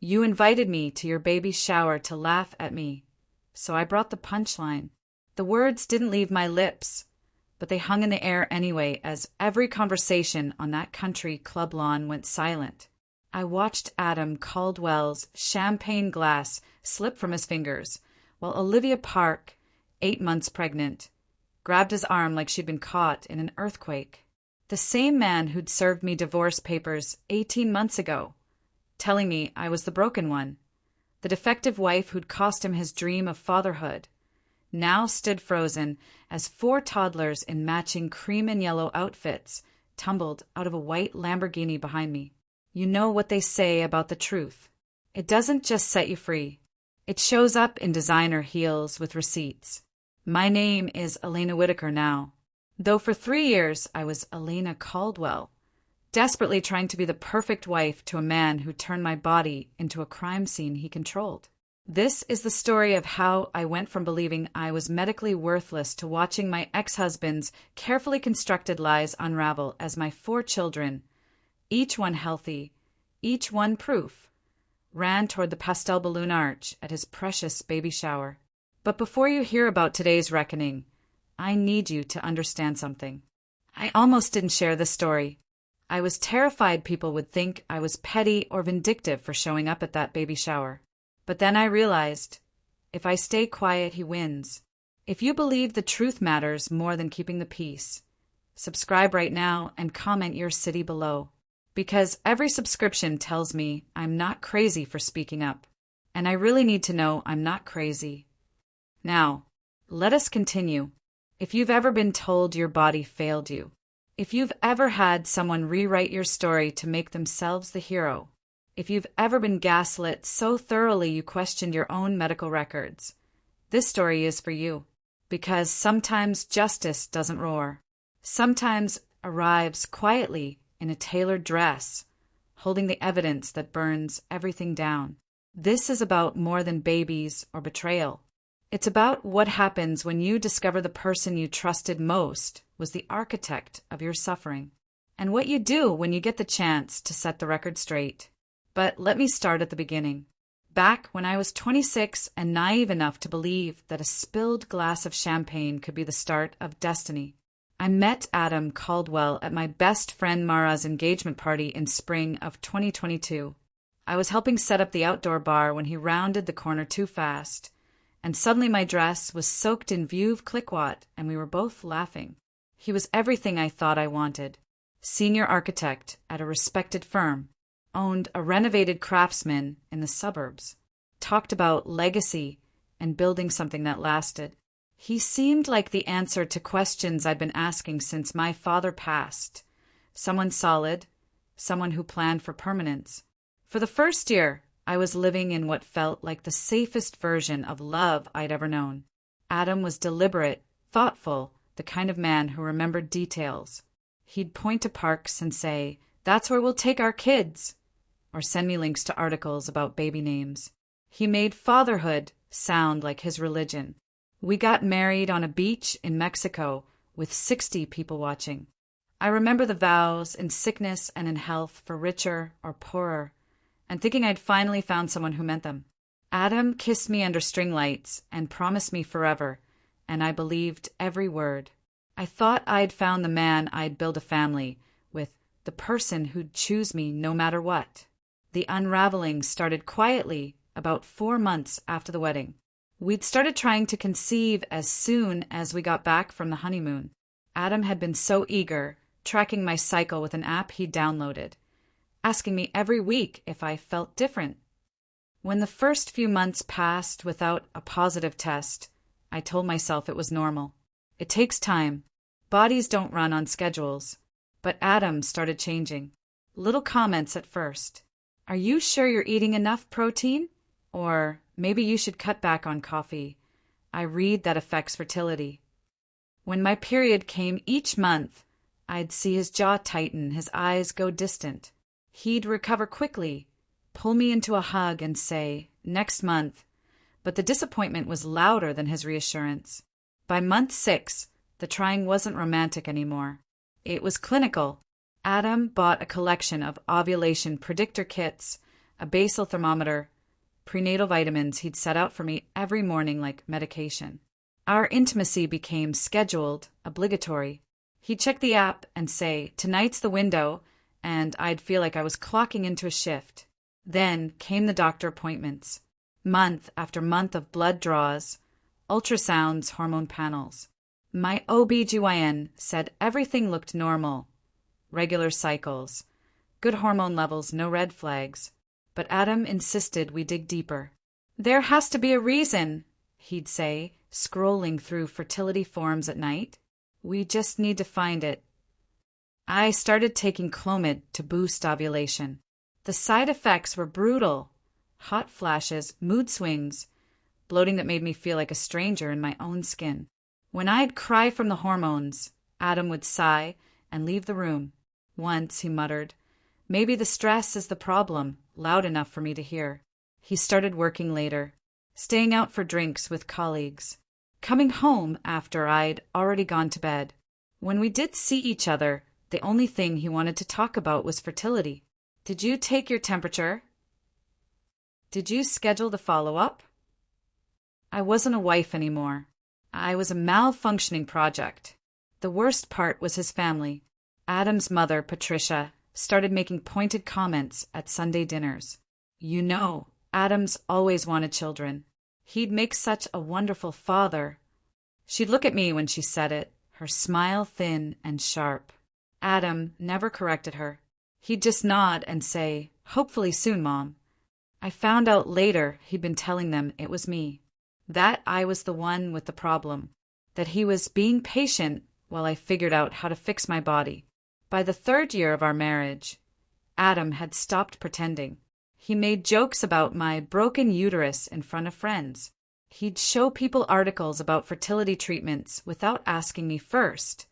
You invited me to your baby's shower to laugh at me, so I brought the punchline. The words didn't leave my lips, but they hung in the air anyway as every conversation on that country club lawn went silent. I watched Adam Caldwell's champagne glass slip from his fingers, while Olivia Park, 8 months pregnant, grabbed his arm like she'd been caught in an earthquake. The same man who'd served me divorce papers 18 months ago, telling me I was the broken one, the defective wife who'd cost him his dream of fatherhood, now stood frozen as 4 toddlers in matching cream and yellow outfits tumbled out of a white Lamborghini behind me. You know what they say about the truth. It doesn't just set you free. It shows up in designer heels with receipts. My name is Elena Whitaker now, though for 3 years I was Elena Caldwell, desperately trying to be the perfect wife to a man who turned my body into a crime scene he controlled. This is the story of how I went from believing I was medically worthless to watching my ex-husband's carefully constructed lies unravel as my 4 children, each one healthy, each one proof, ran toward the pastel balloon arch at his precious baby shower. But before you hear about today's reckoning, I need you to understand something. I almost didn't share this story. I was terrified people would think I was petty or vindictive for showing up at that baby shower. But then I realized, if I stay quiet, he wins. If you believe the truth matters more than keeping the peace, subscribe right now and comment your city below. Because every subscription tells me I'm not crazy for speaking up. And I really need to know I'm not crazy. Now, let us continue. If you've ever been told your body failed you, if you've ever had someone rewrite your story to make themselves the hero, if you've ever been gaslit so thoroughly you questioned your own medical records, this story is for you. Because sometimes justice doesn't roar. Sometimes arrives quietly in a tailored dress, holding the evidence that burns everything down. This is about more than babies or betrayal. It's about what happens when you discover the person you trusted most was the architect of your suffering, and what you do when you get the chance to set the record straight. But let me start at the beginning. Back when I was 26 and naive enough to believe that a spilled glass of champagne could be the start of destiny, I met Adam Caldwell at my best friend Mara's engagement party in spring of 2022. I was helping set up the outdoor bar when he rounded the corner too fast, and suddenly my dress was soaked in Veuve Clicquot and we were both laughing. He was everything I thought I wanted. Senior architect at a respected firm, owned a renovated craftsman in the suburbs, talked about legacy and building something that lasted. He seemed like the answer to questions I'd been asking since my father passed. Someone solid, someone who planned for permanence. For the first year, I was living in what felt like the safest version of love I'd ever known. Adam was deliberate, thoughtful, the kind of man who remembered details. He'd point to parks and say, "That's where we'll take our kids," or send me links to articles about baby names. He made fatherhood sound like his religion. We got married on a beach in Mexico with 60 people watching. I remember the vows in sickness and in health for richer or poorer, and thinking I'd finally found someone who meant them. Adam kissed me under string lights and promised me forever, and I believed every word. I thought I'd found the man I'd build a family with, the person who'd choose me no matter what. The unraveling started quietly about 4 months after the wedding. We'd started trying to conceive as soon as we got back from the honeymoon. Adam had been so eager, tracking my cycle with an app he'd downloaded, asking me every week if I felt different. When the first few months passed without a positive test, I told myself it was normal. It takes time. Bodies don't run on schedules. But Adam started changing. Little comments at first. "Are you sure you're eating enough protein?" Or, "Maybe you should cut back on coffee. I read that affects fertility." When my period came each month, I'd see his jaw tighten, his eyes go distant. He'd recover quickly, pull me into a hug and say, "Next month." But the disappointment was louder than his reassurance. By month 6, the trying wasn't romantic anymore. It was clinical. Adam bought a collection of ovulation predictor kits, a basal thermometer, prenatal vitamins he'd set out for me every morning like medication. Our intimacy became scheduled, obligatory. He'd check the app and say, "Tonight's the window," and I'd feel like I was clocking into a shift. Then came the doctor appointments. Month after month of blood draws, ultrasounds, hormone panels. My OBGYN said everything looked normal. Regular cycles, good hormone levels, no red flags. But Adam insisted we dig deeper. "There has to be a reason," he'd say, scrolling through fertility forums at night. "We just need to find it." I started taking Clomid to boost ovulation. The side effects were brutal. Hot flashes, mood swings, bloating that made me feel like a stranger in my own skin. When I'd cry from the hormones, Adam would sigh and leave the room. Once he muttered, "Maybe the stress is the problem," loud enough for me to hear. He started working later, staying out for drinks with colleagues, coming home after I'd already gone to bed. When we did see each other, the only thing he wanted to talk about was fertility. "Did you take your temperature? Did you schedule the follow-up?" I wasn't a wife anymore. I was a malfunctioning project. The worst part was his family. Adam's mother, Patricia, started making pointed comments at Sunday dinners. "You know, Adam's always wanted children. He'd make such a wonderful father." She'd look at me when she said it, her smile thin and sharp. Adam never corrected her. He'd just nod and say, "Hopefully soon, Mom." I found out later he'd been telling them it was me, that I was the one with the problem, that he was being patient while I figured out how to fix my body. By the 3rd year of our marriage, Adam had stopped pretending. He made jokes about my broken uterus in front of friends. He'd show people articles about fertility treatments without asking me first,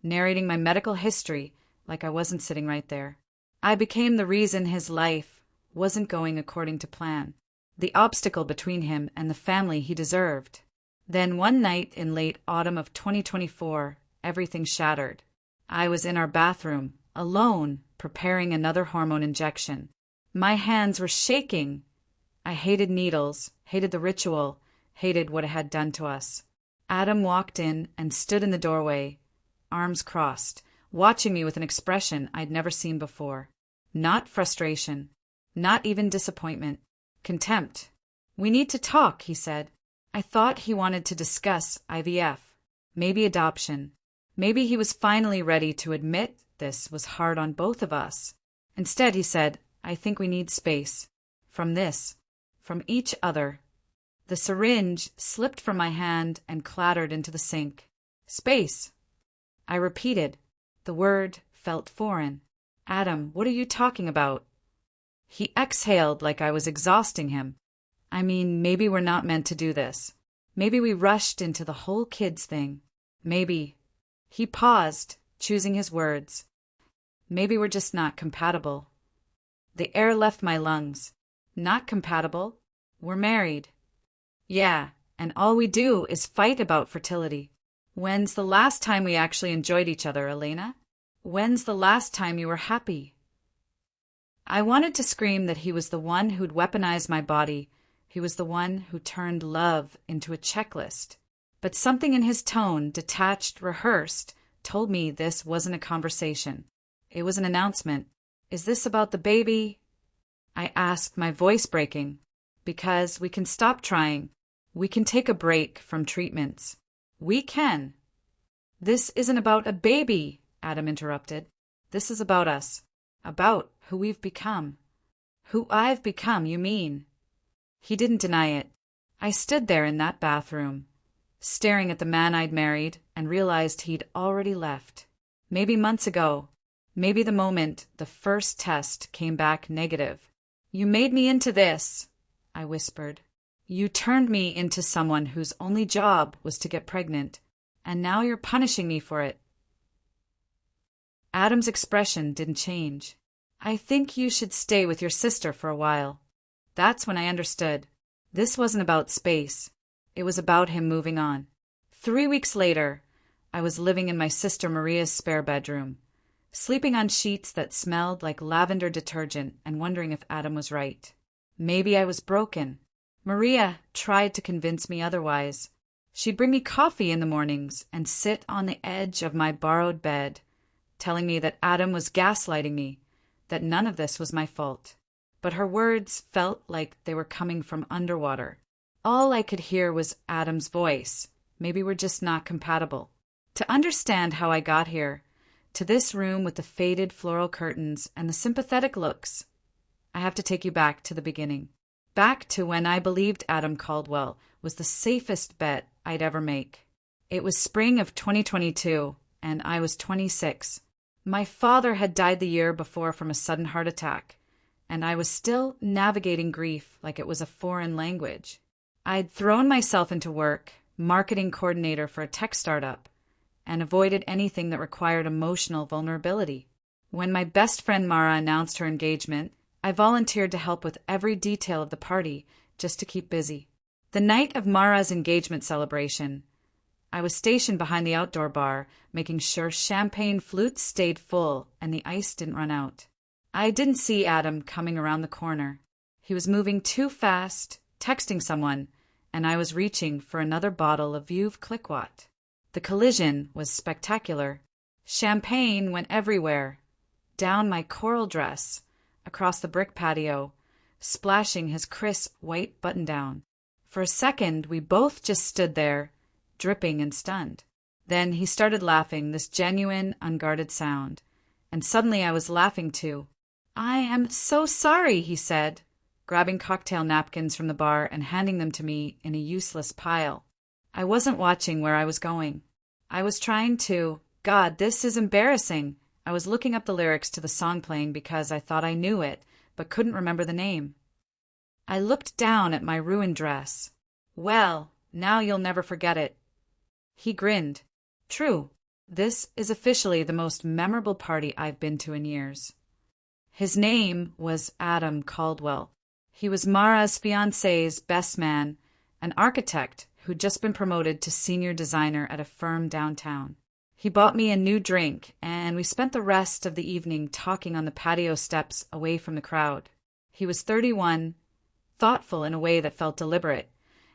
narrating my medical history like I wasn't sitting right there. I became the reason his life wasn't going according to plan, the obstacle between him and the family he deserved. Then one night in late autumn of 2024, everything shattered. I was in our bathroom, alone, preparing another hormone injection. My hands were shaking. I hated needles, hated the ritual, hated what it had done to us. Adam walked in and stood in the doorway, arms crossed, watching me with an expression I'd never seen before. Not frustration, not even disappointment, contempt. "We need to talk," he said. I thought he wanted to discuss IVF, maybe adoption. Maybe he was finally ready to admit this was hard on both of us. Instead, he said, "I think we need space. From this. From each other." The syringe slipped from my hand and clattered into the sink. "Space." I repeated. The word felt foreign. "Adam, what are you talking about?" He exhaled like I was exhausting him. "I mean, maybe we're not meant to do this. Maybe we rushed into the whole kids thing. Maybe." He paused, choosing his words. "Maybe we're just not compatible." The air left my lungs. "Not compatible? We're married." "Yeah, and all we do is fight about fertility." "When's the last time we actually enjoyed each other, Elena? When's the last time you were happy?" I wanted to scream that he was the one who'd weaponized my body. He was the one who turned love into a checklist. But something in his tone, detached, rehearsed, told me this wasn't a conversation. It was an announcement. "Is this about the baby?" I asked, my voice breaking. "Because we can stop trying. We can take a break from treatments. We can." "This isn't about a baby," Adam interrupted. "This is about us. About who we've become." "Who I've become, you mean?" He didn't deny it. I stood there in that bathroom, staring at the man I'd married, and realized he'd already left. Maybe months ago. Maybe the moment the first test came back negative. "You made me into this," I whispered. "You turned me into someone whose only job was to get pregnant, and now you're punishing me for it." Adam's expression didn't change. "I think you should stay with your sister for a while." That's when I understood. This wasn't about space. It was about him moving on. 3 weeks later, I was living in my sister Maria's spare bedroom, sleeping on sheets that smelled like lavender detergent and wondering if Adam was right. Maybe I was broken. Maria tried to convince me otherwise. She'd bring me coffee in the mornings and sit on the edge of my borrowed bed, telling me that Adam was gaslighting me, that none of this was my fault. But her words felt like they were coming from underwater. All I could hear was Adam's voice. Maybe we're just not compatible. To understand how I got here, to this room with the faded floral curtains and the sympathetic looks, I have to take you back to the beginning. Back to when I believed Adam Caldwell was the safest bet I'd ever make. It was spring of 2022, and I was 26. My father had died the year before from a sudden heart attack, and I was still navigating grief like it was a foreign language. I'd thrown myself into work, marketing coordinator for a tech startup, and avoided anything that required emotional vulnerability. When my best friend Mara announced her engagement, I volunteered to help with every detail of the party just to keep busy. The night of Mara's engagement celebration, I was stationed behind the outdoor bar, making sure champagne flutes stayed full and the ice didn't run out. I didn't see Adam coming around the corner. He was moving too fast, texting someone, and I was reaching for another bottle of Veuve Clicquot. The collision was spectacular. Champagne went everywhere, down my coral dress, across the brick patio, splashing his crisp white button-down. For a second, we both just stood there, dripping and stunned. Then he started laughing, this genuine, unguarded sound. And suddenly I was laughing too. "I am so sorry," he said, grabbing cocktail napkins from the bar and handing them to me in a useless pile. I wasn't watching where I was going. I was trying to... God, this is embarrassing. I was looking up the lyrics to the song playing because I thought I knew it, but couldn't remember the name. I looked down at my ruined dress. "Well, now you'll never forget it." He grinned. "True. This is officially the most memorable party I've been to in years." His name was Adam Caldwell. He was Mara's fiancé's best man, an architect who'd just been promoted to senior designer at a firm downtown. He bought me a new drink, and we spent the rest of the evening talking on the patio steps away from the crowd. He was 31, thoughtful in a way that felt deliberate,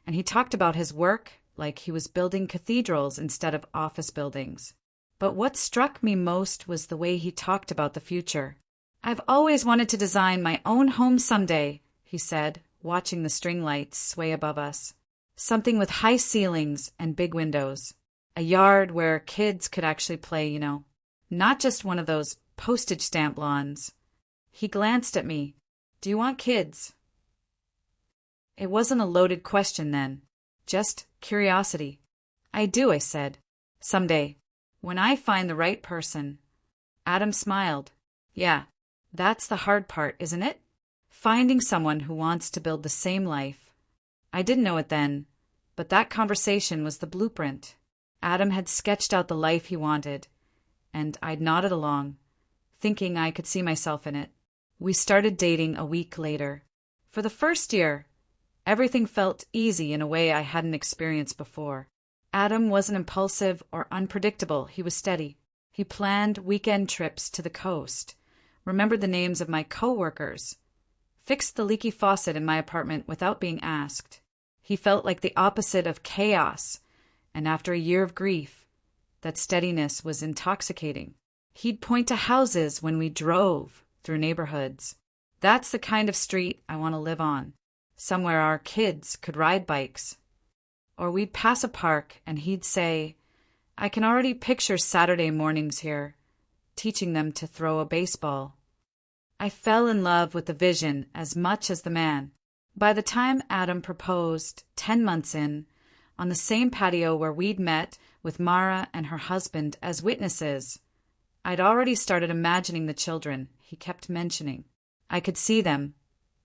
and he talked about his work like he was building cathedrals instead of office buildings. But what struck me most was the way he talked about the future. "I've always wanted to design my own home someday," he said, watching the string lights sway above us. "Something with high ceilings and big windows. A yard where kids could actually play, you know. Not just one of those postage stamp lawns." He glanced at me. "Do you want kids?" It wasn't a loaded question then, just curiosity. "I do," I said. "Someday. When I find the right person." Adam smiled. "Yeah, that's the hard part, isn't it? Finding someone who wants to build the same life." I didn't know it then, but that conversation was the blueprint. Adam had sketched out the life he wanted, and I'd nodded along, thinking I could see myself in it. We started dating a week later. For the first year, everything felt easy in a way I hadn't experienced before. Adam wasn't impulsive or unpredictable, he was steady. He planned weekend trips to the coast, remembered the names of my coworkers, fixed the leaky faucet in my apartment without being asked. He felt like the opposite of chaos, and after a year of grief, that steadiness was intoxicating. He'd point to houses when we drove through neighborhoods. "That's the kind of street I want to live on, somewhere our kids could ride bikes." Or we'd pass a park and he'd say, "I can already picture Saturday mornings here, teaching them to throw a baseball." I fell in love with the vision as much as the man. By the time Adam proposed, 10 months in, on the same patio where we'd met with Mara and her husband as witnesses, I'd already started imagining the children he kept mentioning. I could see them,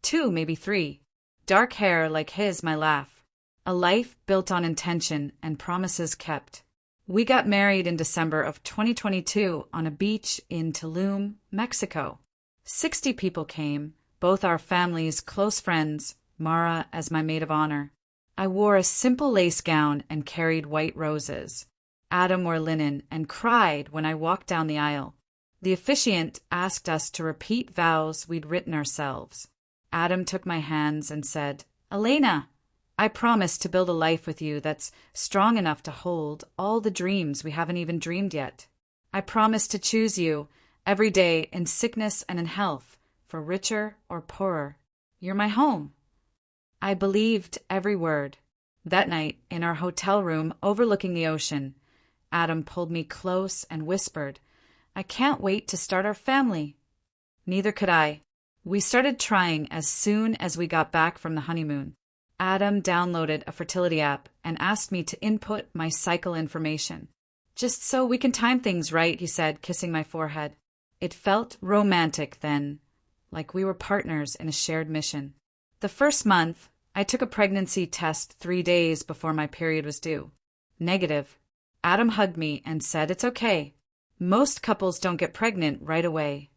2, maybe 3, dark hair like his, my laugh. A life built on intention and promises kept. We got married in December of 2022 on a beach in Tulum, Mexico. 60 people came, both our families, close friends, Mara as my maid of honor. I wore a simple lace gown and carried white roses. Adam wore linen and cried when I walked down the aisle. The officiant asked us to repeat vows we'd written ourselves. Adam took my hands and said, "Elena, I promise to build a life with you that's strong enough to hold all the dreams we haven't even dreamed yet. I promise to choose you every day in sickness and in health, for richer or poorer. You're my home." I believed every word. That night, in our hotel room overlooking the ocean, Adam pulled me close and whispered, "I can't wait to start our family." Neither could I. We started trying as soon as we got back from the honeymoon. Adam downloaded a fertility app and asked me to input my cycle information. "Just so we can time things right," he said, kissing my forehead. It felt romantic then, like we were partners in a shared mission. The first month, I took a pregnancy test 3 days before my period was due. Negative. Adam hugged me and said it's okay. Most couples don't get pregnant right away.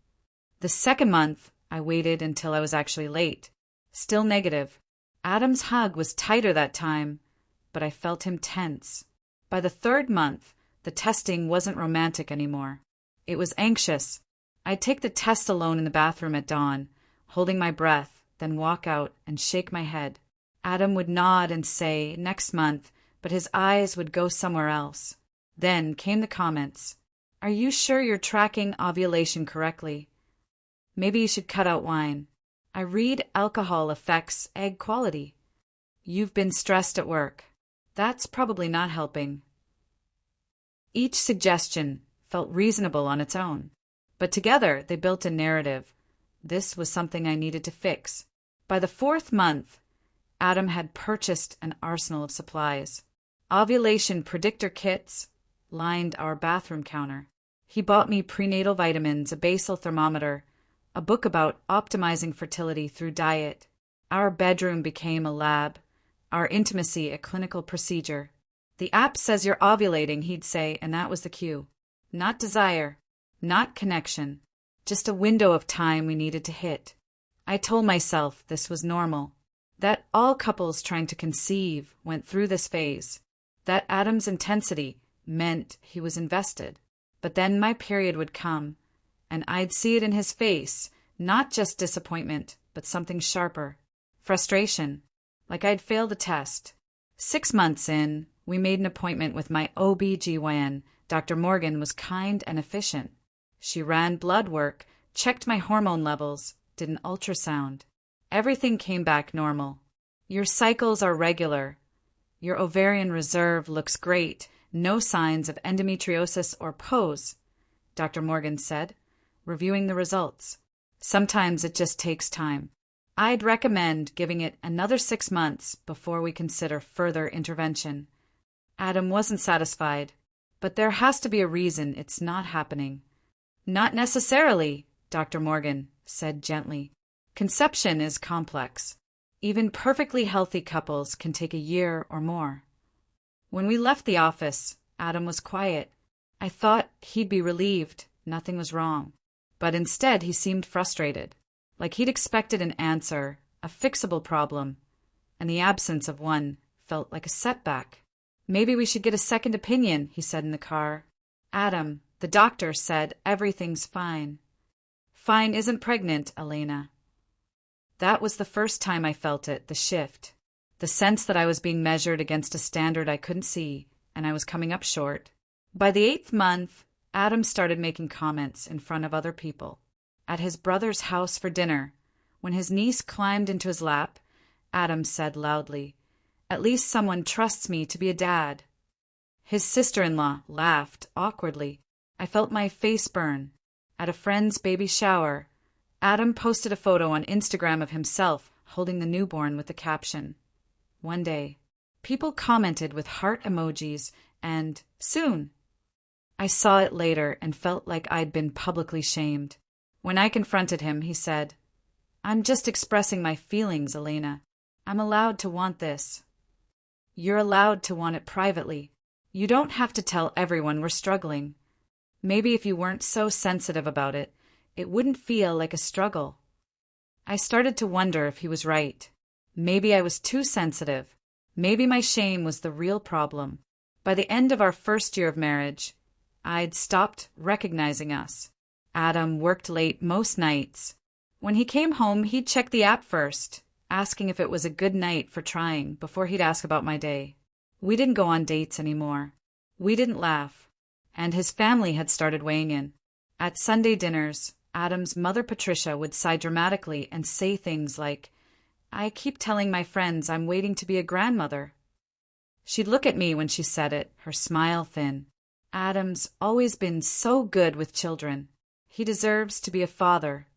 The second month, I waited until I was actually late. Still negative. Adam's hug was tighter that time, but I felt him tense. By the third month, the testing wasn't romantic anymore. It was anxious. I'd take the test alone in the bathroom at dawn, holding my breath, then walk out and shake my head. Adam would nod and say, "Next month," but his eyes would go somewhere else. Then came the comments. "Are you sure you're tracking ovulation correctly? Maybe you should cut out wine. I read alcohol affects egg quality. You've been stressed at work. That's probably not helping." Each suggestion felt reasonable on its own, but together they built a narrative. This was something I needed to fix. By the fourth month, Adam had purchased an arsenal of supplies. Ovulation predictor kits lined our bathroom counter. He bought me prenatal vitamins, a basal thermometer, a book about optimizing fertility through diet. Our bedroom became a lab, our intimacy a clinical procedure. "The app says you're ovulating," he'd say, and that was the cue. Not desire, not connection, just a window of time we needed to hit. I told myself this was normal, that all couples trying to conceive went through this phase, that Adam's intensity meant he was invested. But then my period would come, and I'd see it in his face, not just disappointment, but something sharper. Frustration, like I'd failed a test. 6 months in, we made an appointment with my OB-GYN. Dr. Morgan was kind and efficient. She ran blood work, checked my hormone levels, did an ultrasound. Everything came back normal. "Your cycles are regular. Your ovarian reserve looks great. No signs of endometriosis or POS," Dr. Morgan said, reviewing the results. "Sometimes it just takes time. I'd recommend giving it another 6 months before we consider further intervention." Adam wasn't satisfied, but there has to be a reason it's not happening. "Not necessarily," Dr. Morgan said gently. "Conception is complex. Even perfectly healthy couples can take a year or more." When we left the office, Adam was quiet. I thought he'd be relieved nothing was wrong, but instead he seemed frustrated, like he'd expected an answer, a fixable problem, and the absence of one felt like a setback. "Maybe we should get a second opinion," he said in the car. "Adam, the doctor said everything's fine." "Fine isn't pregnant, Elena." That was the first time I felt it, the shift. The sense that I was being measured against a standard I couldn't see, and I was coming up short. By the 8th month, Adam started making comments in front of other people. At his brother's house for dinner, when his niece climbed into his lap, Adam said loudly, "At least someone trusts me to be a dad." His sister-in-law laughed awkwardly. I felt my face burn. At a friend's baby shower, Adam posted a photo on Instagram of himself holding the newborn with the caption, "One day." People commented with heart emojis and "soon." I saw it later and felt like I'd been publicly shamed. When I confronted him, he said, "I'm just expressing my feelings, Elena. I'm allowed to want this." "You're allowed to want it privately. You don't have to tell everyone we're struggling. Maybe if you weren't so sensitive about it, it wouldn't feel like a struggle." I started to wonder if he was right. Maybe I was too sensitive. Maybe my shame was the real problem. By the end of our first year of marriage, I'd stopped recognizing us. Adam worked late most nights. When he came home, he'd check the app first, asking if it was a good night for trying before he'd ask about my day. We didn't go on dates anymore. We didn't laugh. And his family had started weighing in. At Sunday dinners, Adam's mother Patricia would sigh dramatically and say things like, "I keep telling my friends I'm waiting to be a grandmother." She'd look at me when she said it, her smile thin. "Adam's always been so good with children. He deserves to be a father."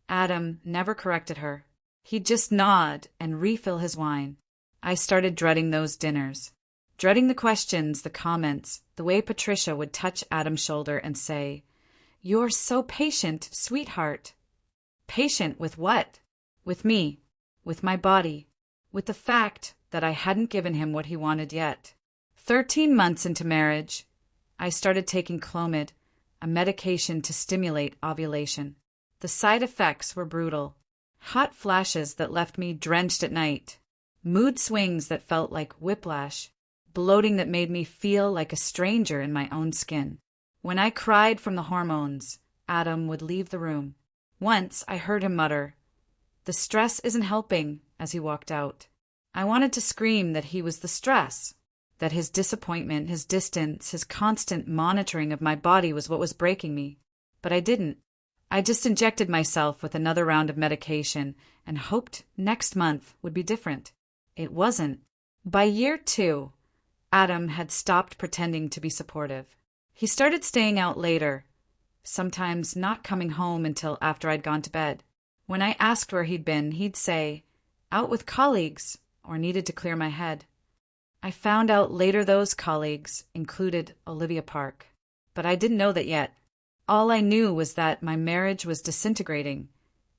Adam never corrected her. He'd just nod and refill his wine. I started dreading those dinners. Dreading the questions, the comments, the way Patricia would touch Adam's shoulder and say, "You're so patient, sweetheart." Patient with what? With me, with my body, with the fact that I hadn't given him what he wanted yet. 13 months into marriage, I started taking Clomid, a medication to stimulate ovulation. The side effects were brutal. Hot flashes that left me drenched at night. Mood swings that felt like whiplash. Bloating that made me feel like a stranger in my own skin. When I cried from the hormones, Adam would leave the room. Once I heard him mutter, "The stress isn't helping," as he walked out. I wanted to scream that he was the stress, that his disappointment, his distance, his constant monitoring of my body was what was breaking me. But I didn't. I just injected myself with another round of medication and hoped next month would be different. It wasn't. By year 2, Adam had stopped pretending to be supportive. He started staying out later, sometimes not coming home until after I'd gone to bed. When I asked where he'd been, he'd say, "Out with colleagues," or needed to clear my head. I found out later those colleagues included Olivia Park, but I didn't know that yet. All I knew was that my marriage was disintegrating,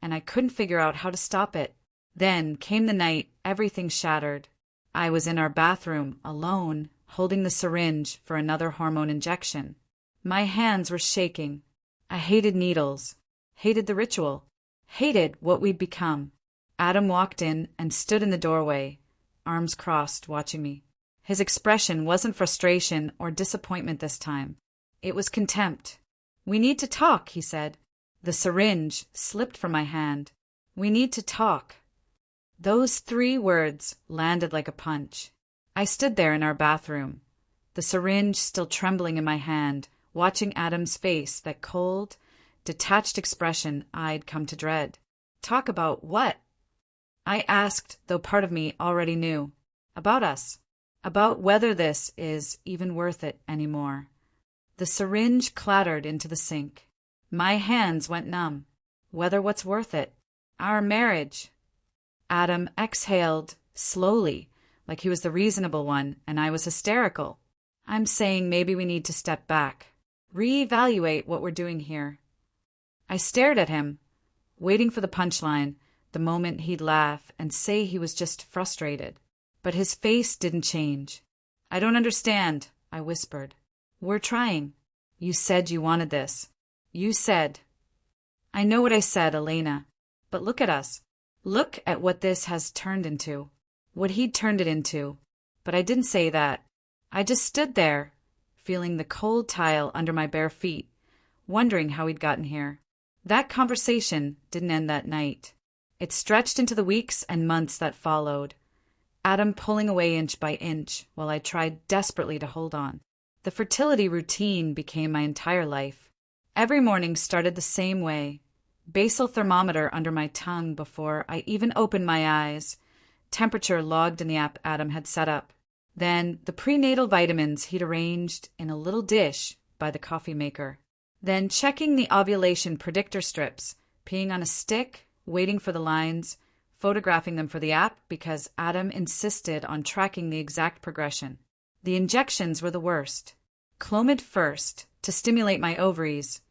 and I couldn't figure out how to stop it. Then came the night everything shattered. I was in our bathroom, alone, holding the syringe for another hormone injection. My hands were shaking. I hated needles, hated the ritual, hated what we'd become. Adam walked in and stood in the doorway, arms crossed, watching me. His expression wasn't frustration or disappointment this time. It was contempt. "We need to talk," he said. The syringe slipped from my hand. "We need to talk." Those 3 words landed like a punch. I stood there in our bathroom, the syringe still trembling in my hand, watching Adam's face, that cold, detached expression I'd come to dread. Talk about what? I asked, though part of me already knew. About us. About whether this is even worth it anymore. The syringe clattered into the sink. My hands went numb. Whether what's worth it. Our marriage. Adam exhaled slowly, like he was the reasonable one, and I was hysterical. "I'm saying maybe we need to step back. Reevaluate what we're doing here." I stared at him, waiting for the punchline, the moment he'd laugh and say he was just frustrated. But his face didn't change. "I don't understand," I whispered. "We're trying. You said you wanted this. You said—" "I know what I said, Elena. But look at us. Look at what this has turned into. What he'd turned it into. But I didn't say that. I just stood there, feeling the cold tile under my bare feet, wondering how he'd gotten here. That conversation didn't end that night. It stretched into the weeks and months that followed. Adam pulling away inch by inch while I tried desperately to hold on. The fertility routine became my entire life. Every morning started the same way. Basal thermometer under my tongue before I even opened my eyes. Temperature logged in the app Adam had set up. Then the prenatal vitamins he'd arranged in a little dish by the coffee maker. Then checking the ovulation predictor strips, peeing on a stick, waiting for the lines, photographing them for the app because Adam insisted on tracking the exact progression. The injections were the worst. Clomid first, to stimulate my ovaries,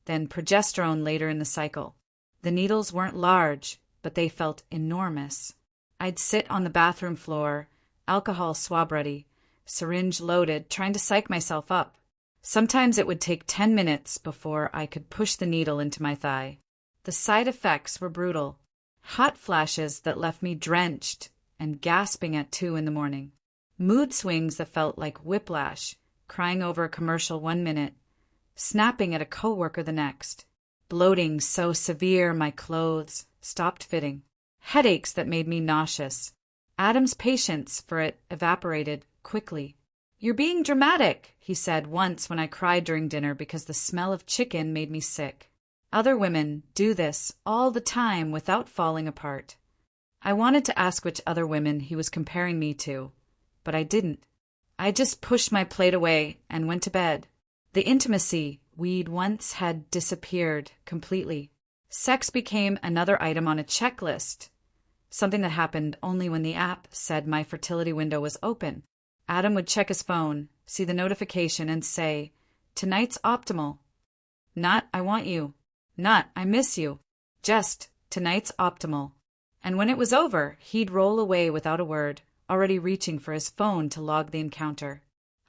then progesterone later in the cycle. The needles weren't large, but they felt enormous. I'd sit on the bathroom floor, alcohol swab ready, syringe loaded, trying to psych myself up. Sometimes it would take 10 minutes before I could push the needle into my thigh. The side effects were brutal. Hot flashes that left me drenched and gasping at 2 in the morning. Mood swings that felt like whiplash, crying over a commercial 1 minute, snapping at a coworker the next. bloating so severe my clothes stopped fitting, headaches that made me nauseous. Adam's patience for it evaporated quickly. "You're being dramatic," he said once when I cried during dinner because the smell of chicken made me sick. Other women do this all the time without falling apart. I wanted to ask which other women he was comparing me to, but I didn't. I just pushed my plate away and went to bed. The intimacy we'd once had disappeared completely. Sex became another item on a checklist, something that happened only when the app said my fertility window was open. Adam would check his phone, see the notification, and say, "Tonight's optimal." Not "I want you." Not "I miss you." Just "Tonight's optimal." And when it was over, he'd roll away without a word, already reaching for his phone to log the encounter.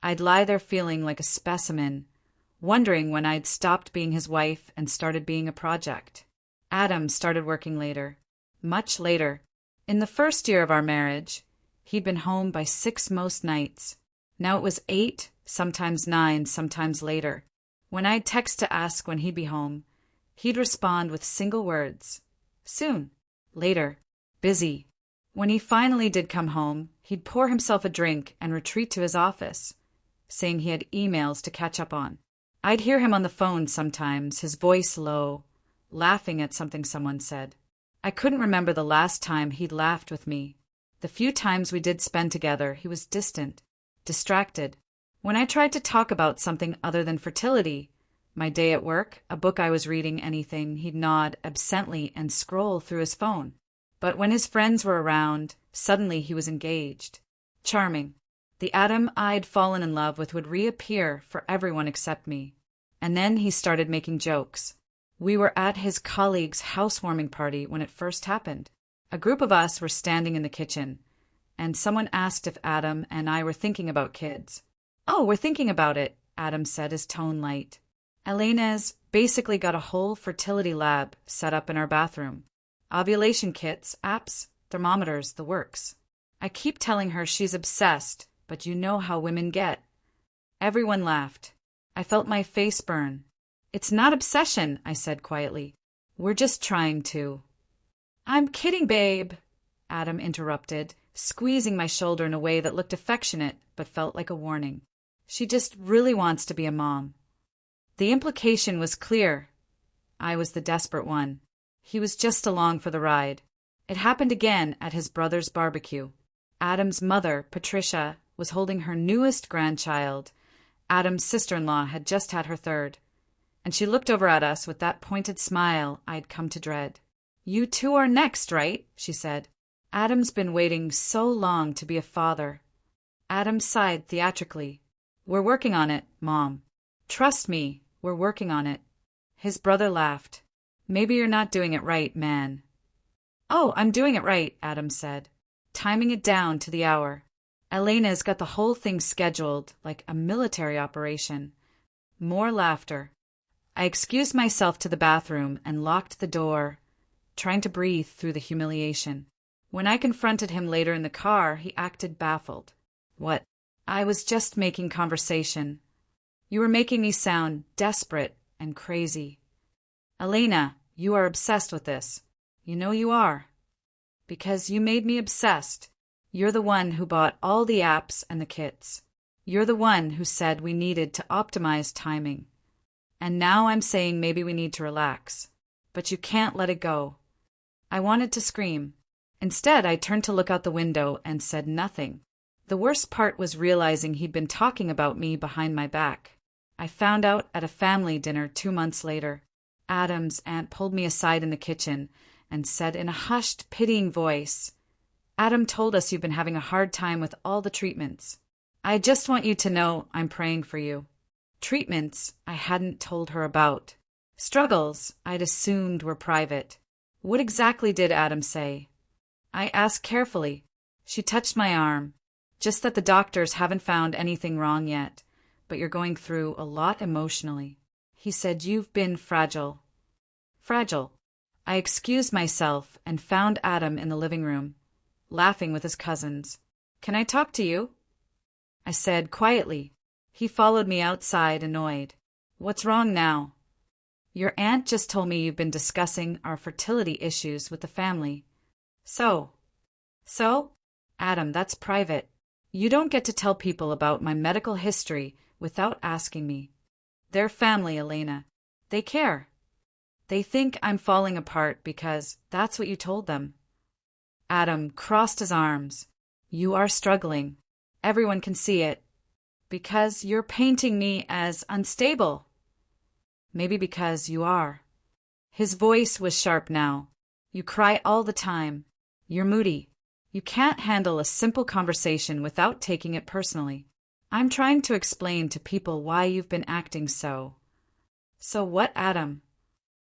I'd lie there feeling like a specimen, wondering when I'd stopped being his wife and started being a project. Adam started working later. Much later. In the first year of our marriage, he'd been home by 6 most nights. Now it was 8, sometimes 9, sometimes later. When I'd text to ask when he'd be home, he'd respond with single words: "Soon," "Later," "Busy." When he finally did come home, he'd pour himself a drink and retreat to his office, saying he had emails to catch up on. I'd hear him on the phone sometimes, his voice low, laughing at something someone said. I couldn't remember the last time he'd laughed with me. The few times we did spend together, he was distant, distracted. When I tried to talk about something other than fertility, my day at work, a book I was reading, anything, he'd nod absently and scroll through his phone. But when his friends were around, suddenly he was engaged. Charming. The Adam I'd fallen in love with would reappear for everyone except me. And then he started making jokes. We were at his colleague's housewarming party when it first happened. A group of us were standing in the kitchen, and someone asked if Adam and I were thinking about kids. "Oh, we're thinking about it," Adam said, his tone light. Elena's basically got a whole fertility lab set up in our bathroom. Ovulation kits, apps, thermometers, the works. I keep telling her she's obsessed, but you know how women get. Everyone laughed. I felt my face burn. "It's not obsession," I said quietly. "We're just trying to." "I'm kidding, babe," Adam interrupted, squeezing my shoulder in a way that looked affectionate but felt like a warning. "She just really wants to be a mom." The implication was clear. I was the desperate one. He was just along for the ride. It happened again at his brother's barbecue. Adam's mother, Patricia, was holding her newest grandchild. Adam's sister-in-law had just had her third. And she looked over at us with that pointed smile I'd come to dread. "You two are next, right?" she said. "Adam's been waiting so long to be a father." Adam sighed theatrically. "We're working on it, Mom. Trust me, we're working on it." His brother laughed. "Maybe you're not doing it right, man." "Oh, I'm doing it right," Adam said, timing it down to the hour. "Elena's got the whole thing scheduled like a military operation." More laughter. I excused myself to the bathroom and locked the door, trying to breathe through the humiliation. When I confronted him later in the car, he acted baffled. "What?" "I was just making conversation. You were making me sound desperate and crazy." "Elena, you are obsessed with this. You know you are." "Because you made me obsessed. You're the one who bought all the apps and the kits. You're the one who said we needed to optimize timing. And now I'm saying maybe we need to relax. But you can't let it go." I wanted to scream. Instead, I turned to look out the window and said nothing. The worst part was realizing he'd been talking about me behind my back. I found out at a family dinner 2 months later. Adam's aunt pulled me aside in the kitchen and said in a hushed, pitying voice, "Adam told us you've been having a hard time with all the treatments. I just want you to know I'm praying for you." Treatments I hadn't told her about. Struggles I'd assumed were private. What exactly did Adam say? I asked carefully. She touched my arm. "Just that the doctors haven't found anything wrong yet, but you're going through a lot emotionally." He said, "You've been fragile." Fragile. I excused myself and found Adam in the living room, laughing with his cousins. "Can I talk to you?" I said quietly. He followed me outside, annoyed. "What's wrong now?" Your aunt just told me you've been discussing our fertility issues with the family. So? Adam, that's private. You don't get to tell people about my medical history without asking me. They're family, Elena. They care. They think I'm falling apart because that's what you told them. Adam crossed his arms. You are struggling. Everyone can see it. Because you're painting me as unstable. Maybe because you are. His voice was sharp now. You cry all the time. You're moody. You can't handle a simple conversation without taking it personally. I'm trying to explain to people why you've been acting so. So what, Adam?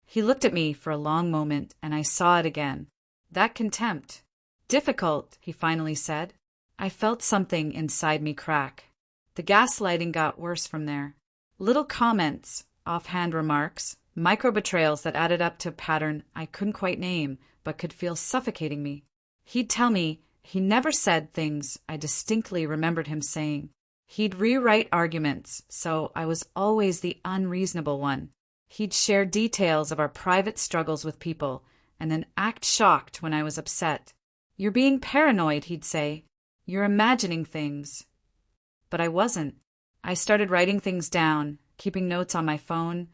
He looked at me for a long moment, and I saw it again. That contempt. Difficult, he finally said. I felt something inside me crack. The gaslighting got worse from there. Little comments, offhand remarks, micro-betrayals that added up to a pattern I couldn't quite name, but could feel suffocating me. He'd tell me he never said things I distinctly remembered him saying. He'd rewrite arguments, so I was always the unreasonable one. He'd share details of our private struggles with people, and then act shocked when I was upset. You're being paranoid, he'd say. You're imagining things. But I wasn't. I started writing things down, keeping notes on my phone,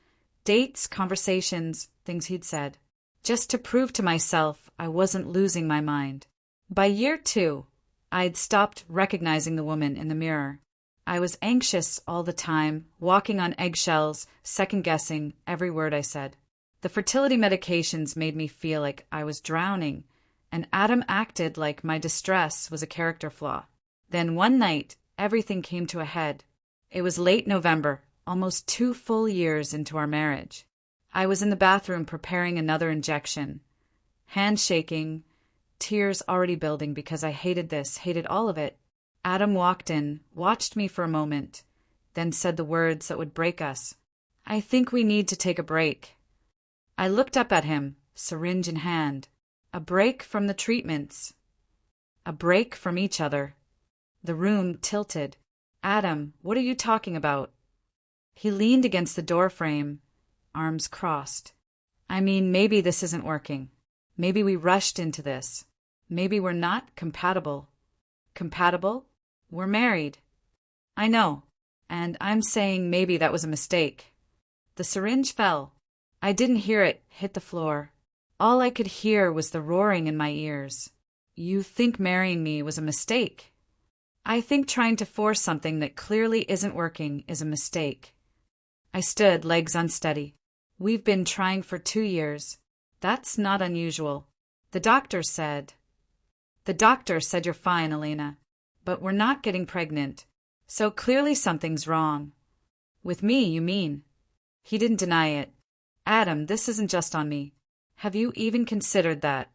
dates, conversations, things he'd said, just to prove to myself I wasn't losing my mind. By year 2, I'd stopped recognizing the woman in the mirror. I was anxious all the time, walking on eggshells, second-guessing every word I said. The fertility medications made me feel like I was drowning, and Adam acted like my distress was a character flaw. Then one night, everything came to a head. It was late November, almost 2 full years into our marriage. I was in the bathroom preparing another injection. Hands shaking, tears already building because I hated this, hated all of it. Adam walked in, watched me for a moment, then said the words that would break us. I think we need to take a break. I looked up at him, syringe in hand. A break from the treatments. A break from each other. The room tilted. Adam, what are you talking about? He leaned against the doorframe, arms crossed. I mean, maybe this isn't working. Maybe we rushed into this. Maybe we're not compatible. Compatible? We're married. I know, and I'm saying maybe that was a mistake. The syringe fell. I didn't hear it hit the floor. All I could hear was the roaring in my ears. You think marrying me was a mistake? I think trying to force something that clearly isn't working is a mistake. I stood, legs unsteady. We've been trying for 2 years. That's not unusual. The doctor said you're fine, Elena. But we're not getting pregnant. So clearly something's wrong. With me, you mean? He didn't deny it. Adam, this isn't just on me. Have you even considered that?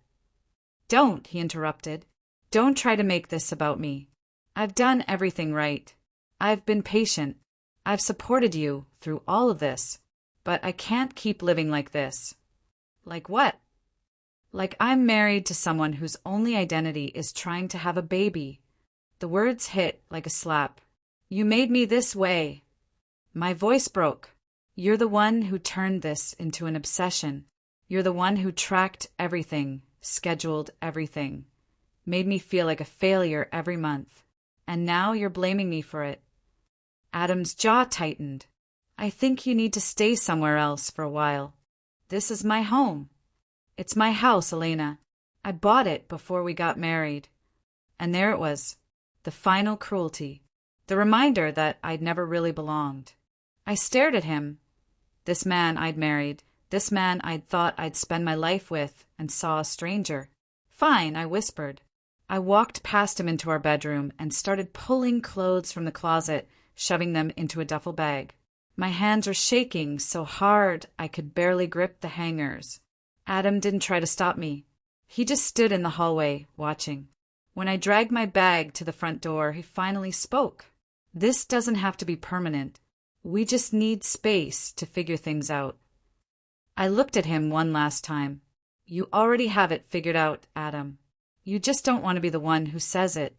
Don't, he interrupted. Don't try to make this about me. I've done everything right. I've been patient. I've supported you through all of this. But I can't keep living like this. Like what? Like I'm married to someone whose only identity is trying to have a baby. The words hit like a slap. You made me this way. My voice broke. You're the one who turned this into an obsession. You're the one who tracked everything, scheduled everything, made me feel like a failure every month. And now you're blaming me for it. Adam's jaw tightened. I think you need to stay somewhere else for a while. This is my home. It's my house, Elena. I bought it before we got married. And there it was. The final cruelty. The reminder that I'd never really belonged. I stared at him. This man I'd married. This man I'd thought I'd spend my life with, and saw a stranger. Fine, I whispered. I walked past him into our bedroom and started pulling clothes from the closet, shoving them into a duffel bag. My hands were shaking so hard I could barely grip the hangers. Adam didn't try to stop me. He just stood in the hallway, watching. When I dragged my bag to the front door, he finally spoke. This doesn't have to be permanent. We just need space to figure things out. I looked at him one last time. You already have it figured out, Adam. You just don't want to be the one who says it.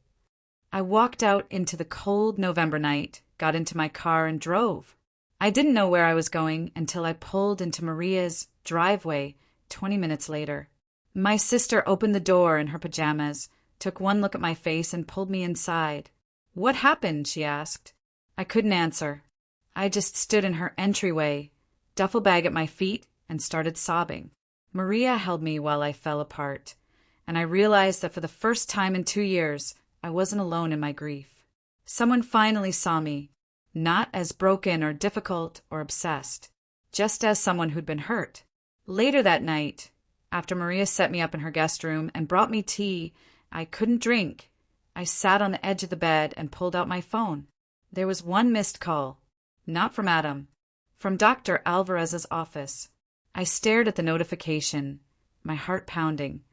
I walked out into the cold November night, got into my car and drove. I didn't know where I was going until I pulled into Maria's driveway 20 minutes later. My sister opened the door in her pajamas, took one look at my face, and pulled me inside. "What happened?" she asked. I couldn't answer. I just stood in her entryway, duffel bag at my feet, and started sobbing. Maria held me while I fell apart, and I realized that for the first time in 2 years, I wasn't alone in my grief. Someone finally saw me, not as broken or difficult or obsessed, just as someone who'd been hurt. Later that night, after Maria set me up in her guest room and brought me tea I couldn't drink, I sat on the edge of the bed and pulled out my phone. There was one missed call, not from Adam, from Dr. Alvarez's office. I stared at the notification, my heart pounding,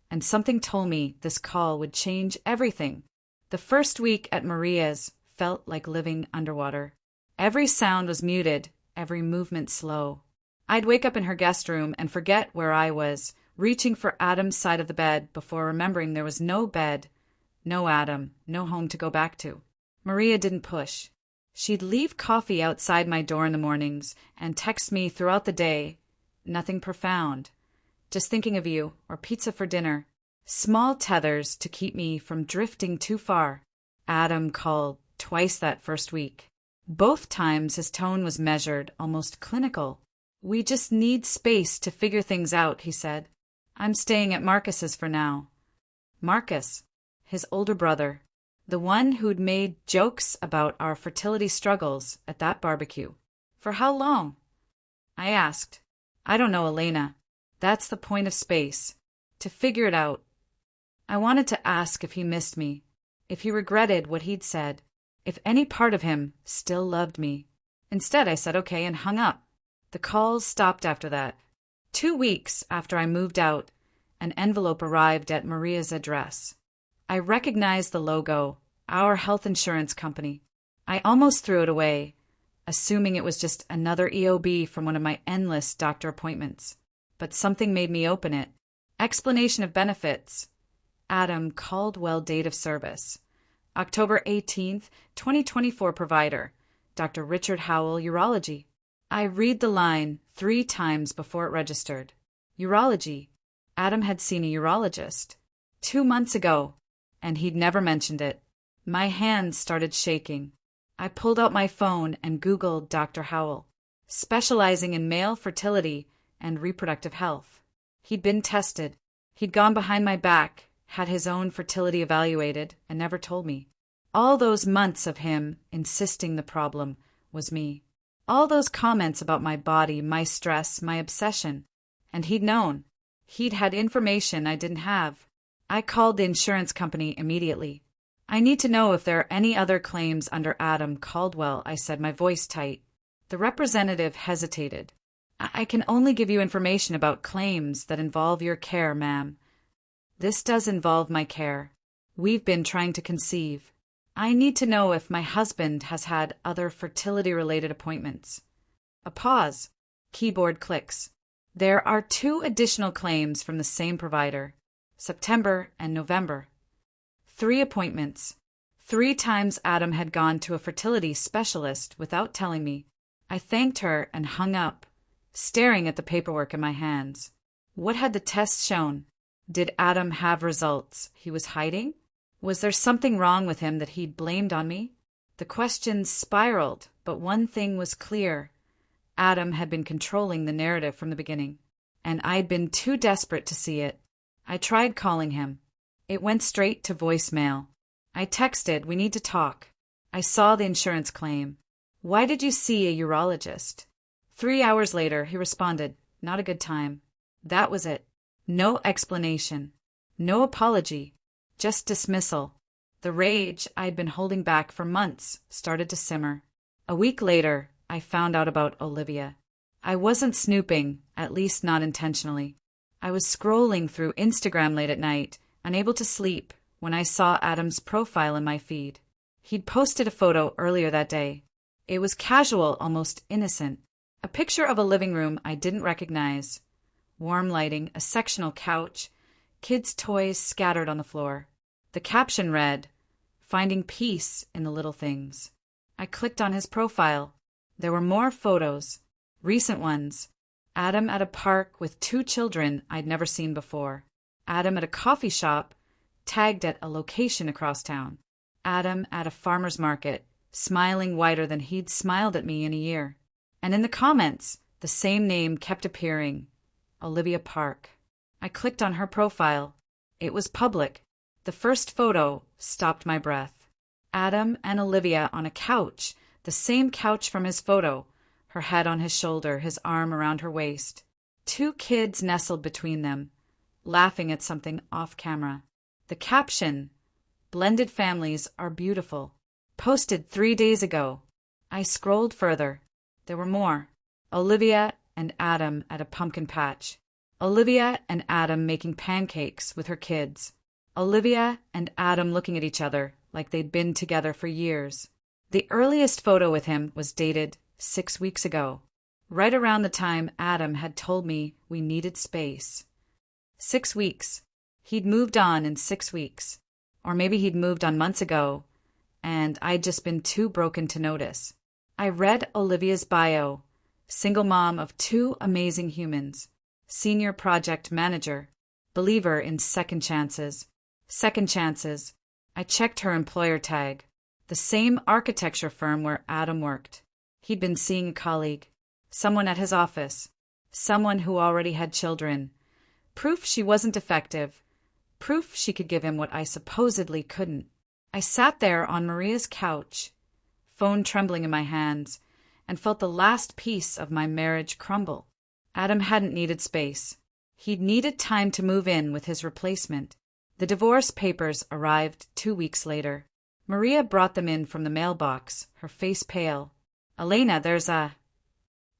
and something told me this call would change everything. The first week at Maria's felt like living underwater. Every sound was muted, every movement slow. I'd wake up in her guest room and forget where I was, reaching for Adam's side of the bed before remembering there was no bed, no Adam, no home to go back to. Maria didn't push. She'd leave coffee outside my door in the mornings and text me throughout the day. Nothing profound. Just thinking of you, or pizza for dinner. Small tethers to keep me from drifting too far. Adam called twice that first week. Both times his tone was measured, almost clinical. "We just need space to figure things out," he said. "I'm staying at Marcus's for now." Marcus, his older brother, the one who'd made jokes about our fertility struggles at that barbecue. "For how long?" I asked. "I don't know, Elena. That's the point of space. To figure it out." I wanted to ask if he missed me, if he regretted what he'd said, if any part of him still loved me. Instead, I said okay and hung up. The calls stopped after that. 2 weeks after I moved out, an envelope arrived at Maria's address. I recognized the logo, our health insurance company. I almost threw it away, assuming it was just another EOB from one of my endless doctor appointments. But something made me open it. Explanation of benefits. Adam Caldwell, date of service. October 18th, 2024 provider. Dr. Richard Howell, urology. I read the line 3 times before it registered. Urology. Adam had seen a urologist 2 months ago, and he'd never mentioned it. My hands started shaking. I pulled out my phone and Googled Dr. Howell, specializing in male fertility and reproductive health. He'd been tested. He'd gone behind my back, had his own fertility evaluated, and never told me. All those months of him insisting the problem was me. All those comments about my body, my stress, my obsession. And he'd known. He'd had information I didn't have. I called the insurance company immediately. "I need to know if there are any other claims under Adam Caldwell," I said, my voice tight. The representative hesitated. I can only give you information about claims that involve your care, ma'am." "This does involve my care. We've been trying to conceive. I need to know if my husband has had other fertility-related appointments." A pause. Keyboard clicks. "There are 2 additional claims from the same provider, September and November. 3 appointments. 3 times Adam had gone to a fertility specialist without telling me." I thanked her and hung up, staring at the paperwork in my hands. What had the tests shown? Did Adam have results he was hiding? Was there something wrong with him that he'd blamed on me? The questions spiraled, but one thing was clear. Adam had been controlling the narrative from the beginning, and I'd been too desperate to see it. I tried calling him. It went straight to voicemail. I texted, "We need to talk." I saw the insurance claim. "Why did you see a urologist?" 3 hours later, he responded, "Not a good time." That was it. No explanation. No apology. Just dismissal. The rage I'd been holding back for months started to simmer. A week later, I found out about Olivia. I wasn't snooping, at least not intentionally. I was scrolling through Instagram late at night, unable to sleep, when I saw Adam's profile in my feed. He'd posted a photo earlier that day. It was casual, almost innocent. A picture of a living room I didn't recognize. Warm lighting, a sectional couch, kids' toys scattered on the floor. The caption read, "Finding peace in the little things." I clicked on his profile. There were more photos, recent ones. Adam at a park with 2 children I'd never seen before. Adam at a coffee shop, tagged at a location across town. Adam at a farmer's market, smiling wider than he'd smiled at me in a year. And in the comments, the same name kept appearing, Olivia Park. I clicked on her profile. It was public. The first photo stopped my breath. Adam and Olivia on a couch, the same couch from his photo, her head on his shoulder, his arm around her waist. 2 kids nestled between them, laughing at something off camera. The caption, "Blended families are beautiful," posted 3 days ago. I scrolled further. There were more. Olivia and Adam at a pumpkin patch. Olivia and Adam making pancakes with her kids. Olivia and Adam looking at each other like they'd been together for years. The earliest photo with him was dated 6 weeks ago, right around the time Adam had told me we needed space. 6 weeks. He'd moved on in 6 weeks. Or maybe he'd moved on months ago, and I'd just been too broken to notice. I read Olivia's bio. Single mom of 2 amazing humans. Senior project manager. Believer in second chances. Second chances. I checked her employer tag. The same architecture firm where Adam worked. He'd been seeing a colleague. Someone at his office. Someone who already had children. Proof she wasn't defective. Proof she could give him what I supposedly couldn't. I sat there on Maria's couch, phone trembling in my hands, and felt the last piece of my marriage crumble. Adam hadn't needed space. He'd needed time to move in with his replacement. The divorce papers arrived 2 weeks later. Maria brought them in from the mailbox, her face pale. "Elena, there's a—"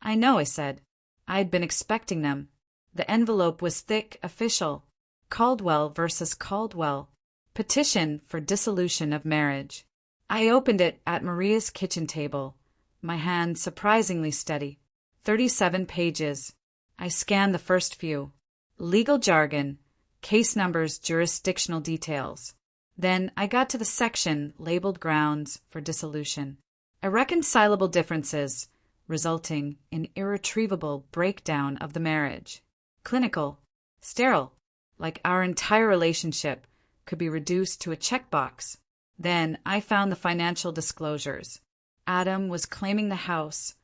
"I know," I said. I'd been expecting them. The envelope was thick, official. Caldwell versus Caldwell. Petition for dissolution of marriage. I opened it at Maria's kitchen table, my hand surprisingly steady. 37 pages. I scanned the first few. Legal jargon, case numbers, jurisdictional details. Then I got to the section labeled grounds for dissolution. Irreconcilable differences, resulting in irretrievable breakdown of the marriage. Clinical. Sterile. Like our entire relationship could be reduced to a checkbox. Then I found the financial disclosures. Adam was claiming the house,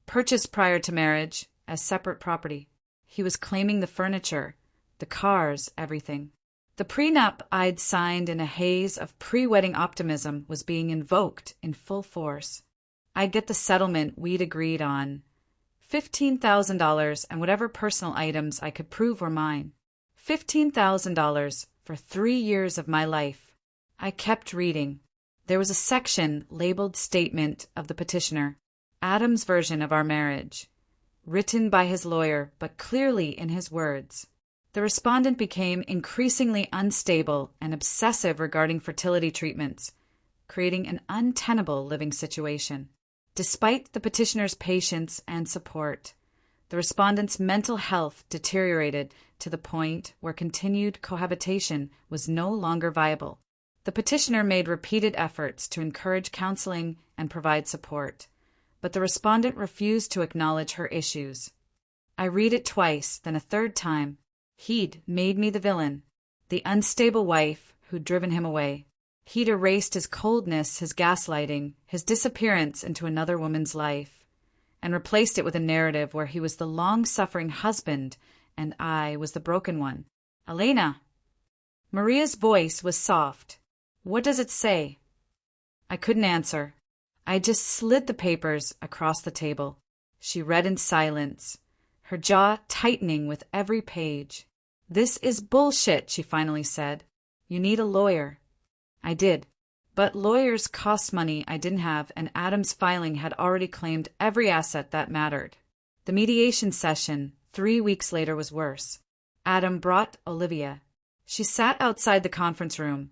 purchased prior to marriage, as separate property. He was claiming the furniture, the cars, everything. The prenup I'd signed in a haze of pre-wedding optimism was being invoked in full force. I'd get the settlement we'd agreed on. $15,000 and whatever personal items I could prove were mine. $15,000 for 3 years of my life. I kept reading. There was a section labeled Statement of the Petitioner, Adam's version of our marriage, written by his lawyer but clearly in his words. The respondent became increasingly unstable and obsessive regarding fertility treatments, creating an untenable living situation. Despite the petitioner's patience and support, the respondent's mental health deteriorated to the point where continued cohabitation was no longer viable. The petitioner made repeated efforts to encourage counseling and provide support, but the respondent refused to acknowledge her issues. I read it twice, then a third time. He'd made me the villain, the unstable wife who'd driven him away. He'd erased his coldness, his gaslighting, his disappearance into another woman's life, and replaced it with a narrative where he was the long-suffering husband and I was the broken one. "Elena!" Maria's voice was soft. "What does it say?" I couldn't answer. I just slid the papers across the table. She read in silence, her jaw tightening with every page. "This is bullshit," she finally said. "You need a lawyer." I did. But lawyers cost money I didn't have, and Adam's filing had already claimed every asset that mattered. The mediation session 3 weeks later was worse. Adam brought Olivia. She sat outside the conference room,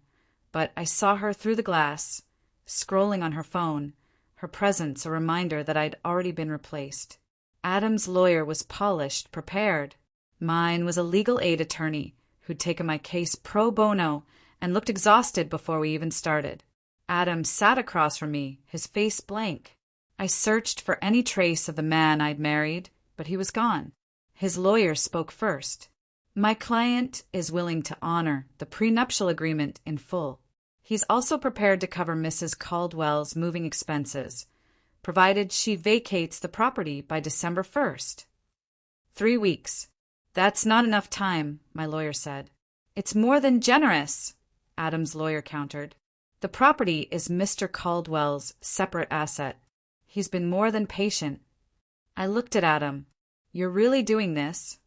but I saw her through the glass, scrolling on her phone, her presence a reminder that I'd already been replaced. Adam's lawyer was polished, prepared. Mine was a legal aid attorney who'd taken my case pro bono and looked exhausted before we even started. Adam sat across from me, his face blank. I searched for any trace of the man I'd married, but he was gone. His lawyer spoke first. My client is willing to honor the prenuptial agreement in full. He's also prepared to cover Mrs. Caldwell's moving expenses, provided she vacates the property by December 1st. 3 weeks. That's not enough time, my lawyer said. It's more than generous, Adam's lawyer countered. The property is Mr. Caldwell's separate asset. He's been more than patient. I looked at Adam. You're really doing this?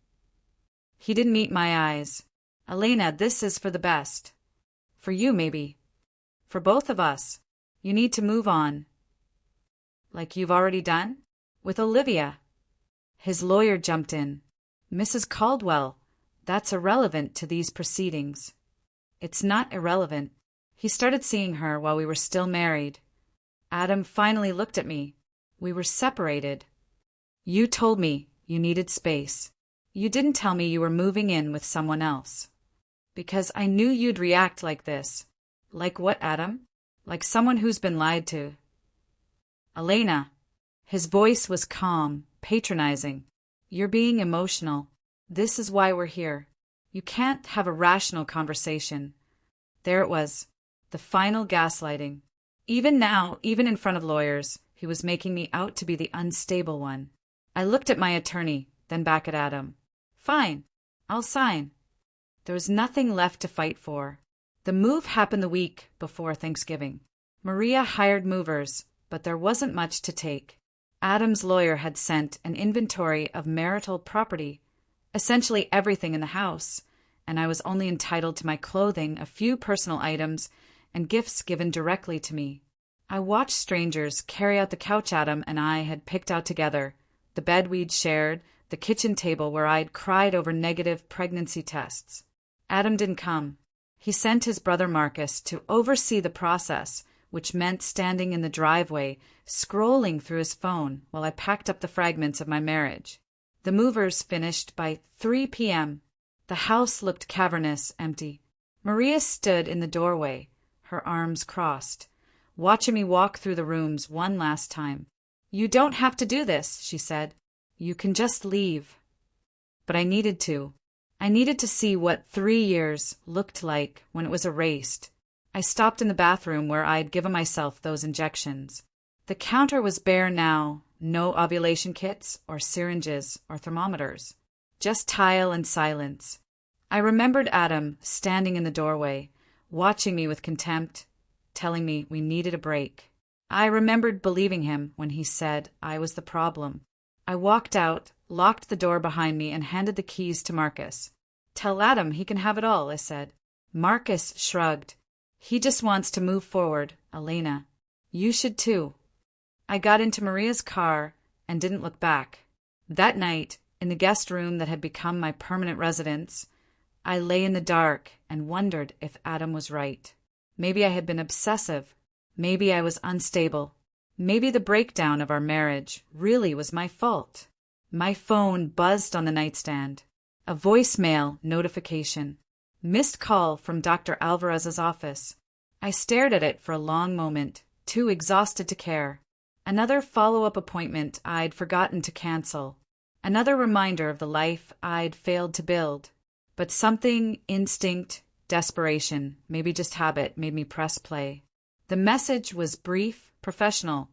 He didn't meet my eyes. Elena, this is for the best. For you, maybe. For both of us. You need to move on. Like you've already done? With Olivia. His lawyer jumped in. Mrs. Caldwell, that's irrelevant to these proceedings. It's not irrelevant. He started seeing her while we were still married. Adam finally looked at me. We were separated. You told me you needed space. You didn't tell me you were moving in with someone else. Because I knew you'd react like this. Like what, Adam? Like someone who's been lied to. Elena. His voice was calm, patronizing. You're being emotional. This is why we're here. You can't have a rational conversation. There it was. The final gaslighting. Even now, even in front of lawyers, he was making me out to be the unstable one. I looked at my attorney, then back at Adam. Fine. I'll sign. There was nothing left to fight for. The move happened the week before Thanksgiving. Maria hired movers, but there wasn't much to take. Adam's lawyer had sent an inventory of marital property, essentially everything in the house, and I was only entitled to my clothing, a few personal items, and gifts given directly to me. I watched strangers carry out the couch Adam and I had picked out together, the bed we'd shared, the kitchen table where I'd cried over negative pregnancy tests. Adam didn't come. He sent his brother Marcus to oversee the process, which meant standing in the driveway, scrolling through his phone while I packed up the fragments of my marriage. The movers finished by 3 p.m. The house looked cavernous, empty. Maria stood in the doorway, her arms crossed, watching me walk through the rooms one last time. You don't have to do this, she said. You can just leave. But I needed to. I needed to see what 3 years looked like when it was erased. I stopped in the bathroom where I'd given myself those injections. The counter was bare now, no ovulation kits or syringes or thermometers. Just tile and silence. I remembered Adam standing in the doorway, watching me with contempt, telling me we needed a break. I remembered believing him when he said I was the problem. I walked out, locked the door behind me, and handed the keys to Marcus. Tell Adam he can have it all, I said. Marcus shrugged. He just wants to move forward, Elena. You should too. I got into Maria's car and didn't look back. That night, in the guest room that had become my permanent residence, I lay in the dark and wondered if Adam was right. Maybe I had been obsessive. Maybe I was unstable. Maybe the breakdown of our marriage really was my fault. My phone buzzed on the nightstand. A voicemail notification. Missed call from Dr. Alvarez's office. I stared at it for a long moment, too exhausted to care. Another follow-up appointment I'd forgotten to cancel. Another reminder of the life I'd failed to build. But something, instinct, desperation, maybe just habit, made me press play. The message was brief, professional,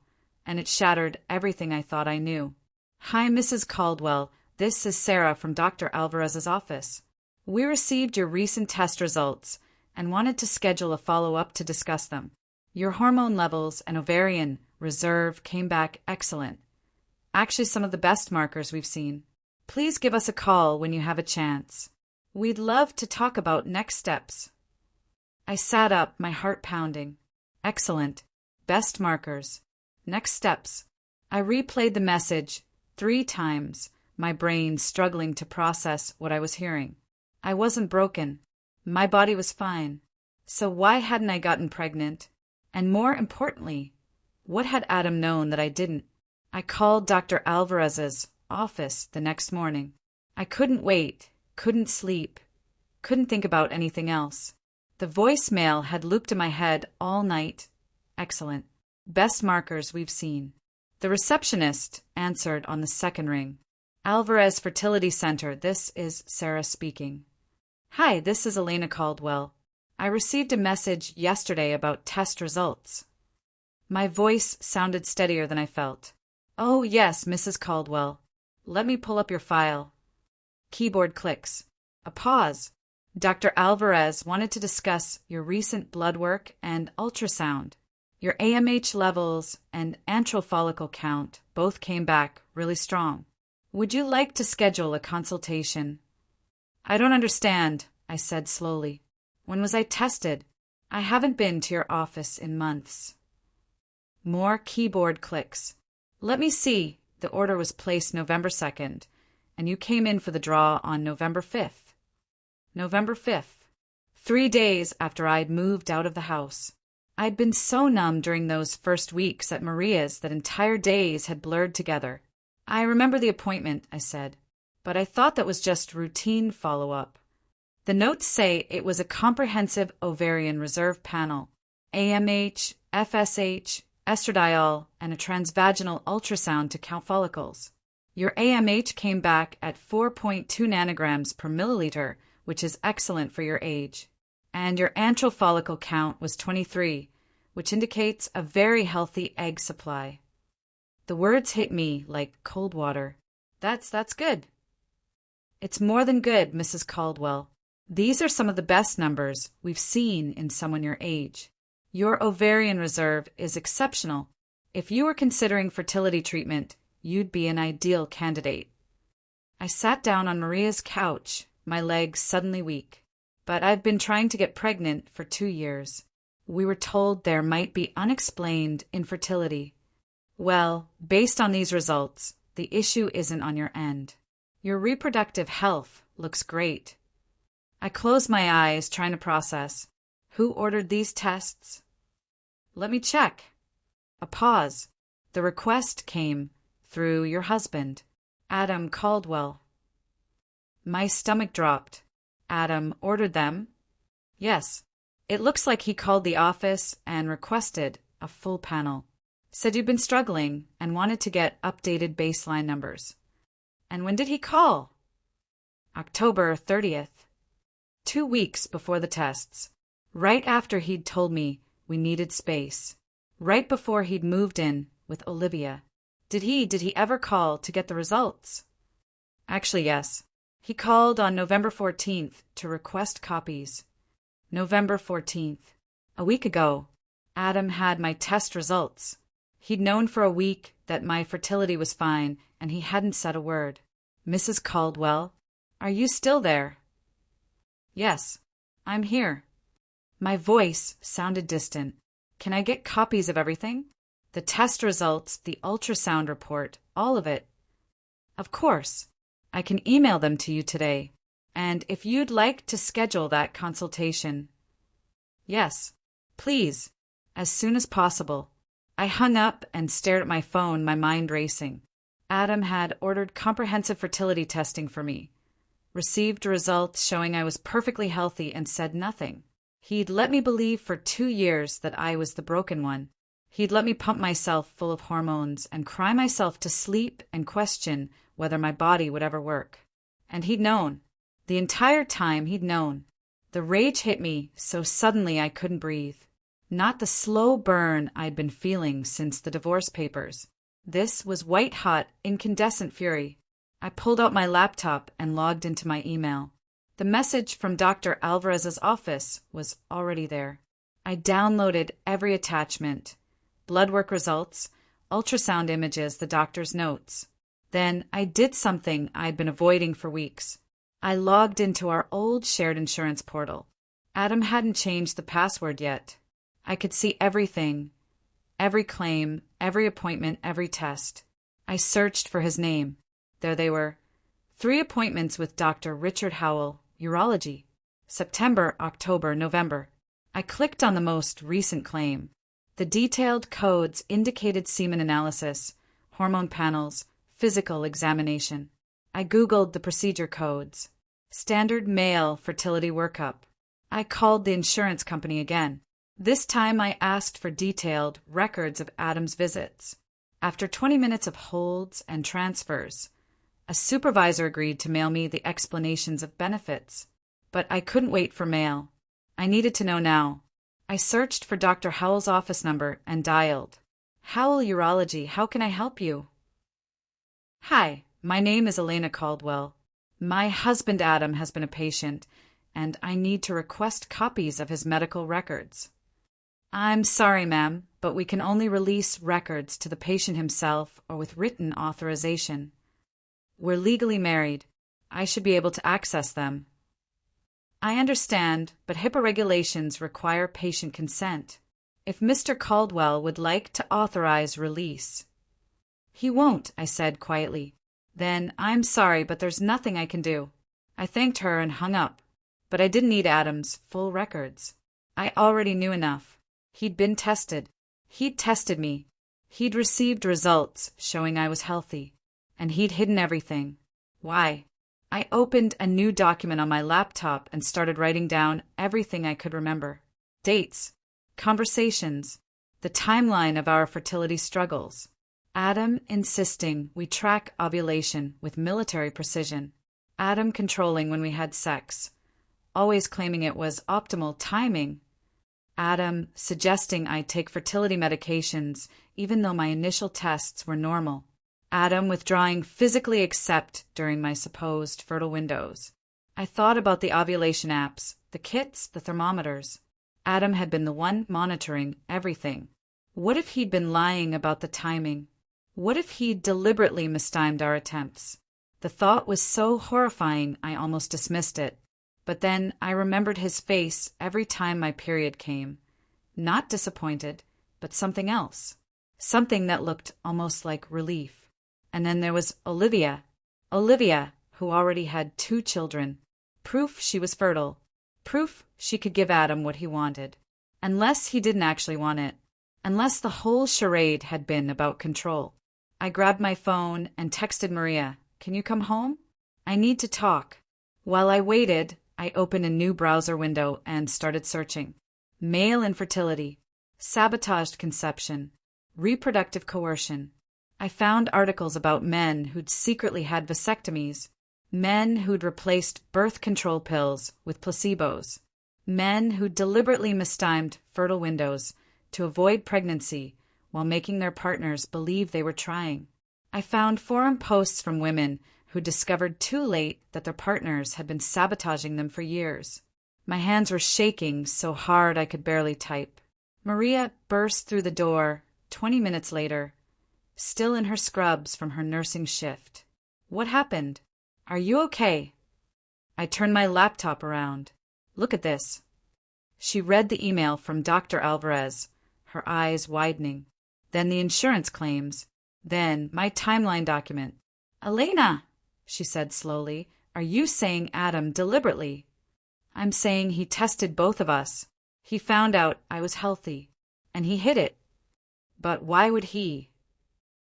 and it shattered everything I thought I knew. Hi, Mrs. Caldwell. This is Sarah from Dr. Alvarez's office. We received your recent test results and wanted to schedule a follow-up to discuss them. Your hormone levels and ovarian reserve came back excellent. Actually, some of the best markers we've seen. Please give us a call when you have a chance. We'd love to talk about next steps. I sat up, my heart pounding. Excellent. Best markers. Next steps. I replayed the message 3 times, my brain struggling to process what I was hearing. I wasn't broken. My body was fine. So why hadn't I gotten pregnant? And more importantly, what had Adam known that I didn't? I called Dr. Alvarez's office the next morning. I couldn't wait, couldn't sleep, couldn't think about anything else. The voicemail had looped in my head all night. Excellent. Best markers we've seen. The receptionist answered on the second ring. Alvarez Fertility Center, this is Sarah speaking. Hi, this is Elena Caldwell. I received a message yesterday about test results. My voice sounded steadier than I felt. Oh, yes, Mrs. Caldwell. Let me pull up your file. Keyboard clicks. A pause. Dr. Alvarez wanted to discuss your recent blood work and ultrasound. Your AMH levels and antral follicle count both came back really strong. Would you like to schedule a consultation? I don't understand, I said slowly. When was I tested? I haven't been to your office in months. More keyboard clicks. Let me see. The order was placed November 2nd, and you came in for the draw on November 5th. November 5th. 3 days after I'd moved out of the house. I'd been so numb during those first weeks at Maria's that entire days had blurred together. I remember the appointment, I said, but I thought that was just routine follow-up. The notes say it was a comprehensive ovarian reserve panel, AMH, FSH, estradiol, and a transvaginal ultrasound to count follicles. Your AMH came back at 4.2 nanograms per milliliter, which is excellent for your age. And your antral follicle count was 23, which indicates a very healthy egg supply. The words hit me like cold water. That's good. It's more than good, Mrs. Caldwell. These are some of the best numbers we've seen in someone your age. Your ovarian reserve is exceptional. If you were considering fertility treatment, you'd be an ideal candidate. I sat down on Maria's couch, my legs suddenly weak. But I've been trying to get pregnant for 2 years. We were told there might be unexplained infertility. Well, based on these results, the issue isn't on your end. Your reproductive health looks great. I closed my eyes, trying to process. Who ordered these tests? Let me check. A pause. The request came through your husband, Adam Caldwell. My stomach dropped. Adam ordered them? Yes. It looks like he called the office and requested a full panel. Said you'd been struggling and wanted to get updated baseline numbers. And when did he call? October 30th. 2 weeks before the tests. Right after he'd told me we needed space. Right before he'd moved in with Olivia. Did he ever call to get the results? Actually, yes. He called on November 14th to request copies. November 14th. A week ago, Adam had my test results. He'd known for a week that my fertility was fine, and he hadn't said a word. Mrs. Caldwell, are you still there? Yes, I'm here. My voice sounded distant. Can I get copies of everything? The test results, the ultrasound report, all of it. Of course. I can email them to you today. And if you'd like to schedule that consultation. Yes, please, as soon as possible. I hung up and stared at my phone, my mind racing. Adam had ordered comprehensive fertility testing for me. Received results showing I was perfectly healthy and said nothing. He'd let me believe for 2 years that I was the broken one. He'd let me pump myself full of hormones and cry myself to sleep and question whether my body would ever work. And he'd known. The entire time he'd known. The rage hit me so suddenly I couldn't breathe. Not the slow burn I'd been feeling since the divorce papers. This was white-hot, incandescent fury. I pulled out my laptop and logged into my email. The message from Dr. Alvarez's office was already there. I downloaded every attachment. Blood work results, ultrasound images, the doctor's notes. Then I did something I'd been avoiding for weeks. I logged into our old shared insurance portal. Adam hadn't changed the password yet. I could see everything, every claim, every appointment, every test. I searched for his name. There they were. 3 appointments with Dr. Richard Howell, urology. September, October, November. I clicked on the most recent claim. The detailed codes indicated semen analysis, hormone panels, physical examination. I Googled the procedure codes. Standard male fertility workup. I called the insurance company again. This time I asked for detailed records of Adam's visits. After 20 minutes of holds and transfers, a supervisor agreed to mail me the explanations of benefits. But I couldn't wait for mail. I needed to know now. I searched for Dr. Howell's office number and dialed. Howell Urology, how can I help you? Hi, my name is Elena Caldwell. My husband Adam has been a patient, and I need to request copies of his medical records. I'm sorry, ma'am, but we can only release records to the patient himself or with written authorization. We're legally married. I should be able to access them. I understand, but HIPAA regulations require patient consent. If Mr. Caldwell would like to authorize release. He won't, I said quietly. Then I'm sorry, but there's nothing I can do. I thanked her and hung up. But I didn't need Adam's full records. I already knew enough. He'd been tested. He'd tested me. He'd received results showing I was healthy. And he'd hidden everything. Why? I opened a new document on my laptop and started writing down everything I could remember. Dates. Conversations. The timeline of our fertility struggles. Adam insisting we track ovulation with military precision. Adam controlling when we had sex. Always claiming it was optimal timing. Adam suggesting I take fertility medications even though my initial tests were normal. Adam withdrawing physically except during my supposed fertile windows. I thought about the ovulation apps, the kits, the thermometers. Adam had been the one monitoring everything. What if he'd been lying about the timing? What if he'd deliberately mistimed our attempts? The thought was so horrifying I almost dismissed it. But then I remembered his face every time my period came. Not disappointed, but something else. Something that looked almost like relief. And then there was Olivia. Olivia, who already had 2 children. Proof she was fertile. Proof she could give Adam what he wanted. Unless he didn't actually want it. Unless the whole charade had been about control. I grabbed my phone and texted Maria, "Can you come home? I need to talk." While I waited, I opened a new browser window and started searching. Male infertility. Sabotaged conception. Reproductive coercion. I found articles about men who'd secretly had vasectomies. Men who'd replaced birth control pills with placebos. Men who deliberately mistimed fertile windows to avoid pregnancy while making their partners believe they were trying. I found forum posts from women who discovered too late that their partners had been sabotaging them for years. My hands were shaking so hard I could barely type. Maria burst through the door 20 minutes later, still in her scrubs from her nursing shift. "What happened? Are you okay?" I turned my laptop around. "Look at this." She read the email from Dr. Alvarez, her eyes widening. Then the insurance claims. Then my timeline document. "Elena," she said slowly, "are you saying Adam deliberately?" "I'm saying he tested both of us. He found out I was healthy. And he hid it. But why would he?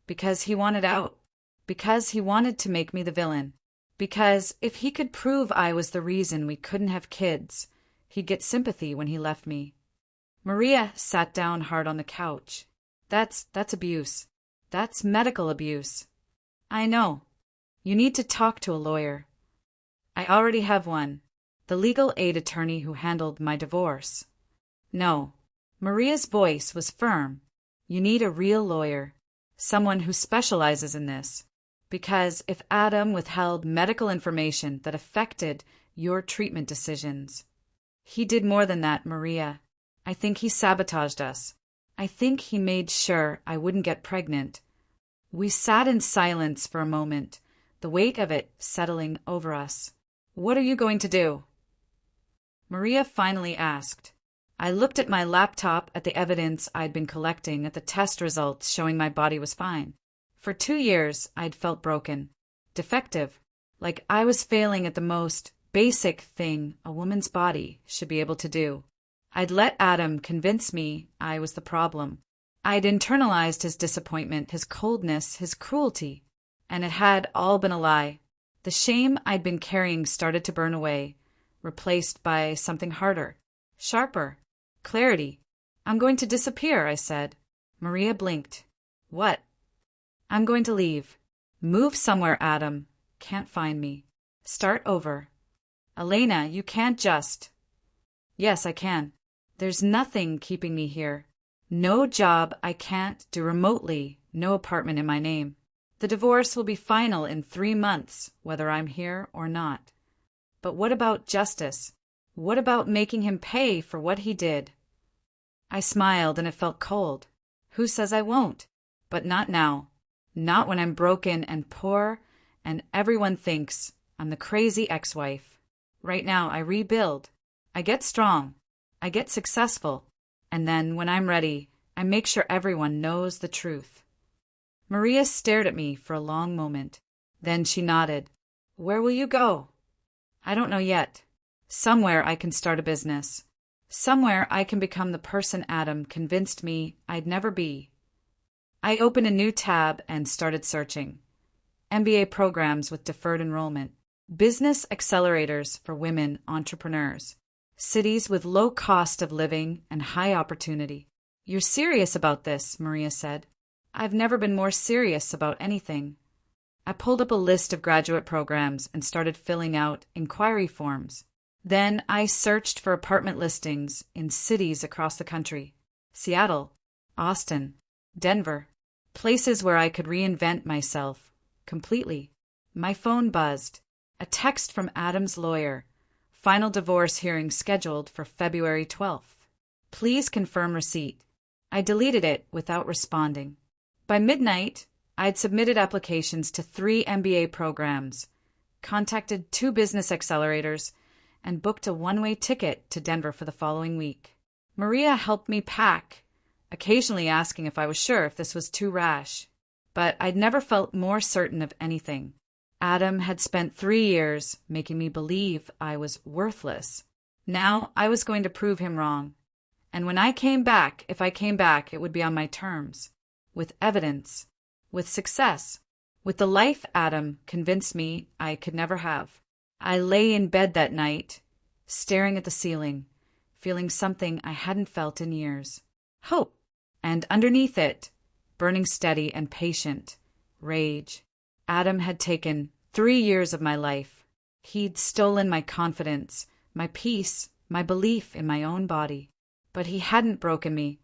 Because he wanted out. Because he wanted to make me the villain. Because if he could prove I was the reason we couldn't have kids, he'd get sympathy when he left me." Maria sat down hard on the couch. That's abuse. That's medical abuse." "I know. You need to talk to a lawyer." "I already have one. The legal aid attorney who handled my divorce." "No." Maria's voice was firm. "You need a real lawyer. Someone who specializes in this. Because if Adam withheld medical information that affected your treatment decisions." "He did more than that, Maria. I think he sabotaged us. I think he made sure I wouldn't get pregnant." We sat in silence for a moment, the weight of it settling over us. "What are you going to do?" Maria finally asked. I looked at my laptop at the evidence I'd been collecting, at the test results showing my body was fine. For 2 years, I'd felt broken, defective, like I was failing at the most basic thing a woman's body should be able to do. I'd let Adam convince me I was the problem. I'd internalized his disappointment, his coldness, his cruelty. And it had all been a lie. The shame I'd been carrying started to burn away, replaced by something harder, sharper, clarity. "I'm going to disappear," I said. Maria blinked. "What?" I'm going to leave. Move somewhere, Adam. Can't find me. Start over. Elena, you can't just. Yes, I can. There's nothing keeping me here. No job I can't do remotely, no apartment in my name. The divorce will be final in 3 months, whether I'm here or not. But what about justice? What about making him pay for what he did? I smiled and it felt cold. Who says I won't? But not now. Not when I'm broken and poor and everyone thinks I'm the crazy ex-wife. Right now I rebuild. I get strong. I get successful. And then when I'm ready, I make sure everyone knows the truth. Maria stared at me for a long moment. Then she nodded. Where will you go? I don't know yet. Somewhere I can start a business. Somewhere I can become the person Adam convinced me I'd never be. I opened a new tab and started searching. MBA programs with deferred enrollment. Business accelerators for women entrepreneurs. Cities with low cost of living and high opportunity. You're serious about this, Maria said. I've never been more serious about anything. I pulled up a list of graduate programs and started filling out inquiry forms. Then I searched for apartment listings in cities across the country. Seattle, Austin, Denver. Places where I could reinvent myself completely. My phone buzzed. A text from Adam's lawyer. Final divorce hearing scheduled for February 12th. Please confirm receipt. I deleted it without responding. By midnight, I'd submitted applications to 3 MBA programs, contacted 2 business accelerators, and booked a one-way ticket to Denver for the following week. Maria helped me pack, occasionally asking if I was sure if this was too rash. But I'd never felt more certain of anything. Adam had spent 3 years making me believe I was worthless. Now I was going to prove him wrong. And when I came back, if I came back, it would be on my terms. With evidence. With success. With the life Adam convinced me I could never have. I lay in bed that night, staring at the ceiling, feeling something I hadn't felt in years. Hope. And underneath it, burning steady and patient, rage. Adam had taken 3 years of my life. He'd stolen my confidence, my peace, my belief in my own body. But he hadn't broken me,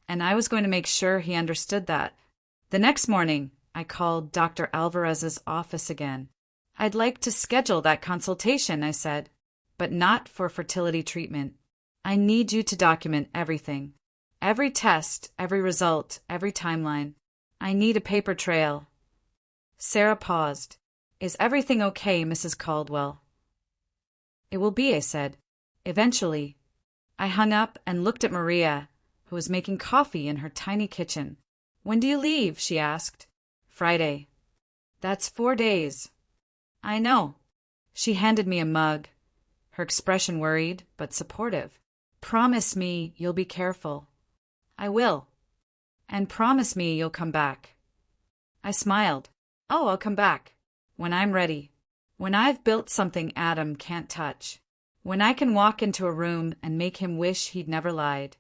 and I was going to make sure he understood that. The next morning, I called Dr. Alvarez's office again. I'd like to schedule that consultation, I said, but not for fertility treatment. I need you to document everything. Every test, every result, every timeline. I need a paper trail. Sarah paused. Is everything okay, Mrs. Caldwell? It will be, I said. Eventually. I hung up and looked at Maria, who was making coffee in her tiny kitchen. When do you leave? She asked. Friday. That's 4 days. I know. She handed me a mug, her expression worried but supportive. Promise me you'll be careful. I will. And promise me you'll come back. I smiled. Oh, I'll come back. When I'm ready. When I've built something Adam can't touch. When I can walk into a room and make him wish he'd never lied.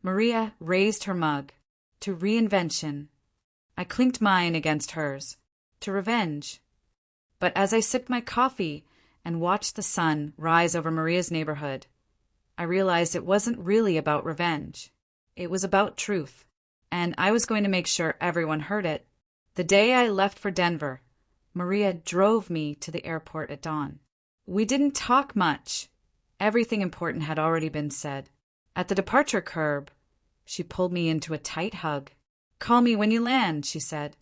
Maria raised her mug. To reinvention. I clinked mine against hers. To revenge. But as I sipped my coffee and watched the sun rise over Maria's neighborhood, I realized it wasn't really about revenge. It was about truth. And I was going to make sure everyone heard it. The day I left for Denver, Maria drove me to the airport at dawn. We didn't talk much. Everything important had already been said. At the departure curb, she pulled me into a tight hug. Call me when you land, she said.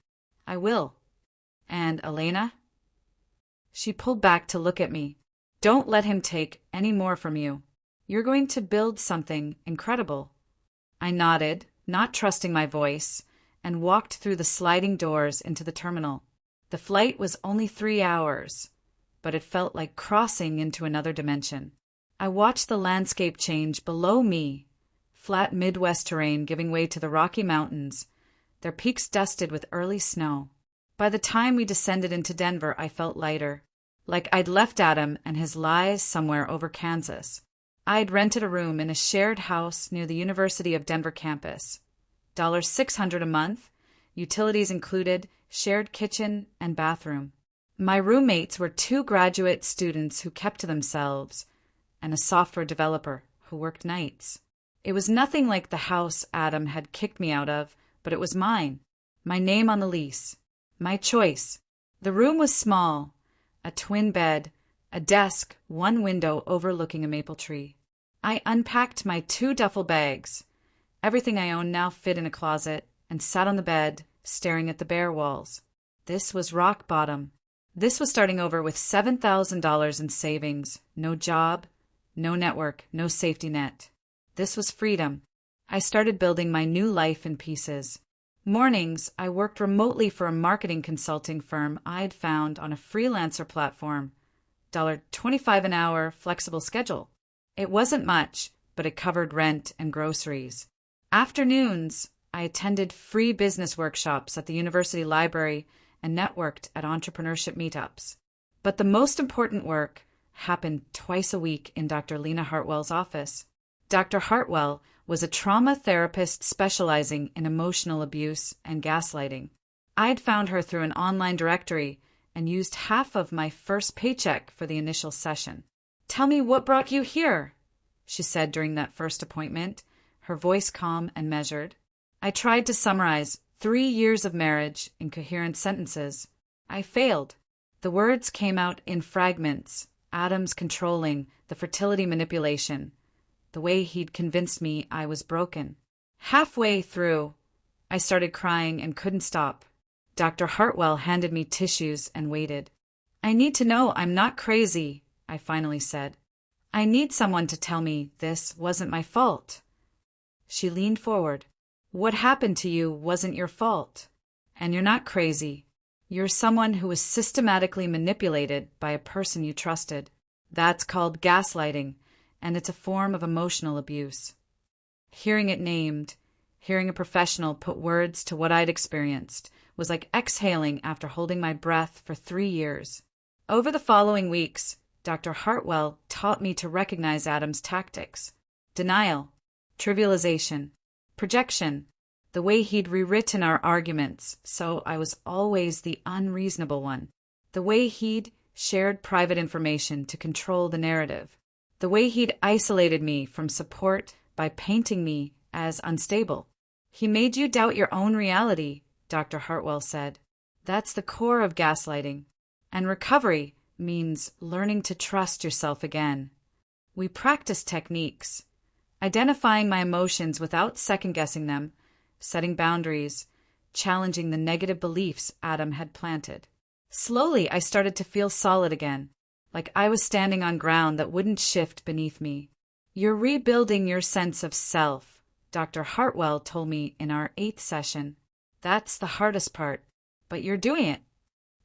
I will. And Elena? She pulled back to look at me. Don't let him take any more from you. You're going to build something incredible. I nodded, not trusting my voice, and walked through the sliding doors into the terminal. The flight was only 3 hours, but it felt like crossing into another dimension. I watched the landscape change below me, flat Midwest terrain giving way to the Rocky Mountains, their peaks dusted with early snow. By the time we descended into Denver, I felt lighter, like I'd left Adam and his lies somewhere over Kansas. I'd rented a room in a shared house near the University of Denver campus. $600 a month, utilities included, shared kitchen and bathroom. My roommates were two graduate students who kept to themselves, and a software developer who worked nights. It was nothing like the house Adam had kicked me out of, but it was mine. My name on the lease. My choice. The room was small. A twin bed, a desk, one window overlooking a maple tree. I unpacked my 2 duffel bags. Everything I owned now fit in a closet, and sat on the bed, staring at the bare walls. This was rock bottom. This was starting over with $7,000 in savings, no job, no network, no safety net. This was freedom. I started building my new life in pieces. Mornings, I worked remotely for a marketing consulting firm I'd found on a freelancer platform. $25 an hour, flexible schedule. It wasn't much, but it covered rent and groceries. Afternoons, I attended free business workshops at the university library and networked at entrepreneurship meetups. But the most important work happened twice a week in Dr. Lena Hartwell's office. Dr. Hartwell was a trauma therapist specializing in emotional abuse and gaslighting. I'd found her through an online directory and used half of my first paycheck for the initial session. "Tell me what brought you here," she said during that first appointment, her voice calm and measured. I tried to summarize 3 years of marriage in coherent sentences. I failed. The words came out in fragments. Adam's controlling, the fertility manipulation, the way he'd convinced me I was broken. Halfway through, I started crying and couldn't stop. Dr. Hartwell handed me tissues and waited. "I need to know I'm not crazy," I finally said. "I need someone to tell me this wasn't my fault." She leaned forward. "What happened to you wasn't your fault. And you're not crazy. You're someone who was systematically manipulated by a person you trusted. That's called gaslighting, and it's a form of emotional abuse." Hearing it named, hearing a professional put words to what I'd experienced, was like exhaling after holding my breath for 3 years. Over the following weeks, Dr. Hartwell taught me to recognize Adam's tactics: denial, trivialization, projection, the way he'd rewritten our arguments so I was always the unreasonable one, the way he'd shared private information to control the narrative, the way he'd isolated me from support by painting me as unstable. "He made you doubt your own reality," Dr. Hartwell said. "That's the core of gaslighting. And recovery means learning to trust yourself again." We practiced techniques, identifying my emotions without second-guessing them, setting boundaries, challenging the negative beliefs Adam had planted. Slowly, I started to feel solid again, like I was standing on ground that wouldn't shift beneath me. "You're rebuilding your sense of self," Dr. Hartwell told me in our 8th session. "That's the hardest part, but you're doing it."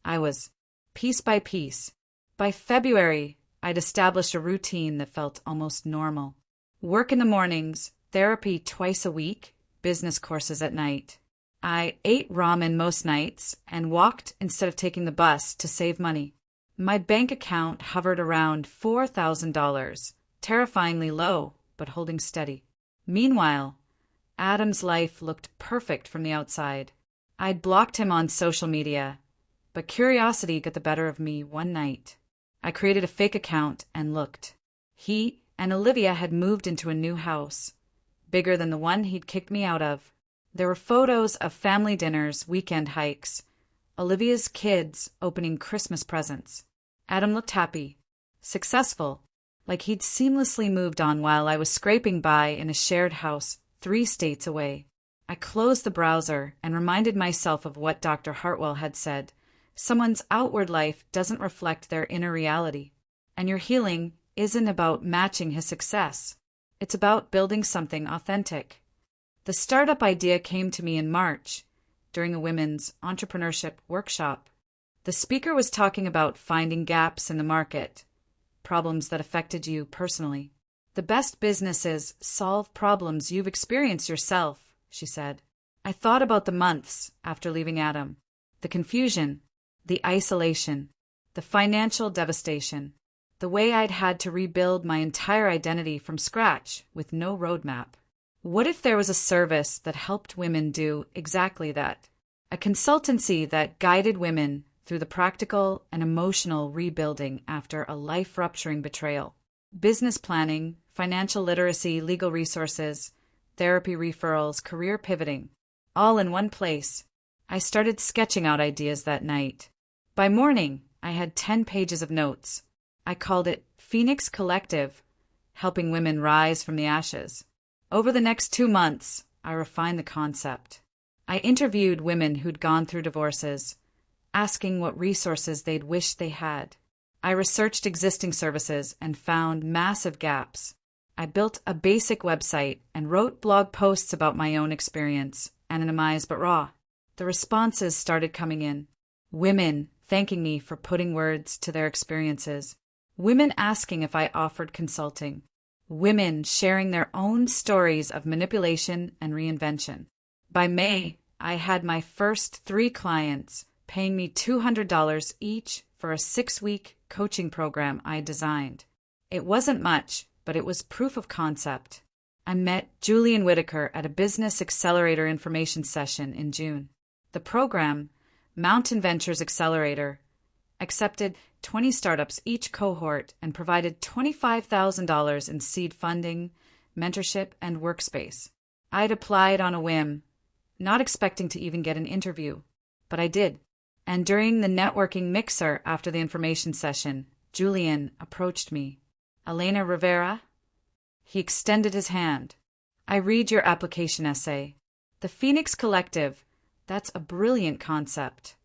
I was, piece by piece. By February, I'd established a routine that felt almost normal. Work in the mornings, therapy twice a week, business courses at night. I ate ramen most nights and walked instead of taking the bus to save money. My bank account hovered around $4,000, terrifyingly low, but holding steady. Meanwhile, Adam's life looked perfect from the outside. I'd blocked him on social media, but curiosity got the better of me one night. I created a fake account and looked. He and Olivia had moved into a new house, bigger than the one he'd kicked me out of. There were photos of family dinners, weekend hikes, Olivia's kids opening Christmas presents. Adam looked happy, successful, like he'd seamlessly moved on while I was scraping by in a shared house 3 states away. I closed the browser and reminded myself of what Dr. Hartwell had said. Someone's outward life doesn't reflect their inner reality, and your healing isn't about matching his success. It's about building something authentic. The startup idea came to me in March, during a women's entrepreneurship workshop. The speaker was talking about finding gaps in the market, problems that affected you personally. "The best businesses solve problems you've experienced yourself," she said. I thought about the months after leaving Adam, the confusion, the isolation, the financial devastation, the way I'd had to rebuild my entire identity from scratch with no roadmap. What if there was a service that helped women do exactly that? a consultancy that guided women through the practical and emotional rebuilding after a life-rupturing betrayal. Business planning, financial literacy, legal resources, therapy referrals, career pivoting, all in one place. I started sketching out ideas that night. By morning, I had 10 pages of notes. I called it Phoenix Collective, helping women rise from the ashes. Over the next 2 months, I refined the concept. I interviewed women who'd gone through divorces, asking what resources they'd wish they had. I researched existing services and found massive gaps. I built a basic website and wrote blog posts about my own experience, anonymized but raw. The responses started coming in. Women thanking me for putting words to their experiences. Women asking if I offered consulting. Women sharing their own stories of manipulation and reinvention. By May, I had my first 3 clients paying me $200 each for a 6-week coaching program I designed. It wasn't much, but it was proof of concept. I met Julian Whitaker at a Business Accelerator information session in June. The program, Mountain Ventures Accelerator, accepted 20 startups each cohort and provided $25,000 in seed funding, mentorship, and workspace. I'd applied on a whim, not expecting to even get an interview, but I did. And during the networking mixer after the information session, Julian approached me. Elena Rivera? He extended his hand. I read your application essay. The Phoenix Collective, that's a brilliant concept.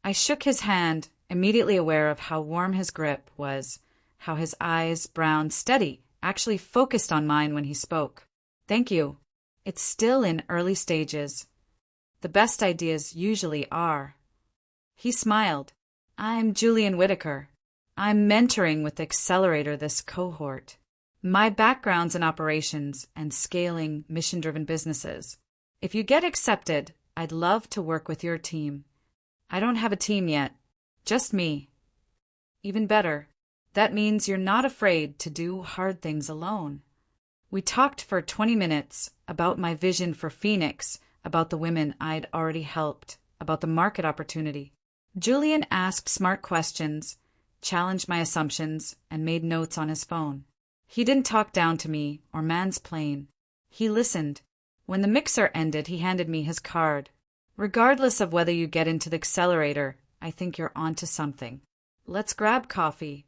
I shook his hand, immediately aware of how warm his grip was, how his eyes, brown, steady, actually focused on mine when he spoke. Thank you. It's still in early stages. The best ideas usually are. He smiled. I'm Julian Whitaker. I'm mentoring with Accelerator this cohort. My background's in operations and scaling mission-driven businesses. If you get accepted, I'd love to work with your team. I don't have a team yet, just me. Even better, that means you're not afraid to do hard things alone. We talked for 20 minutes about my vision for Phoenix, about the women I'd already helped, about the market opportunity. Julian asked smart questions, challenged my assumptions, and made notes on his phone. He didn't talk down to me or mansplain. He listened. When the mixer ended, he handed me his card. Regardless of whether you get into the accelerator, I think you're onto something. Let's grab coffee.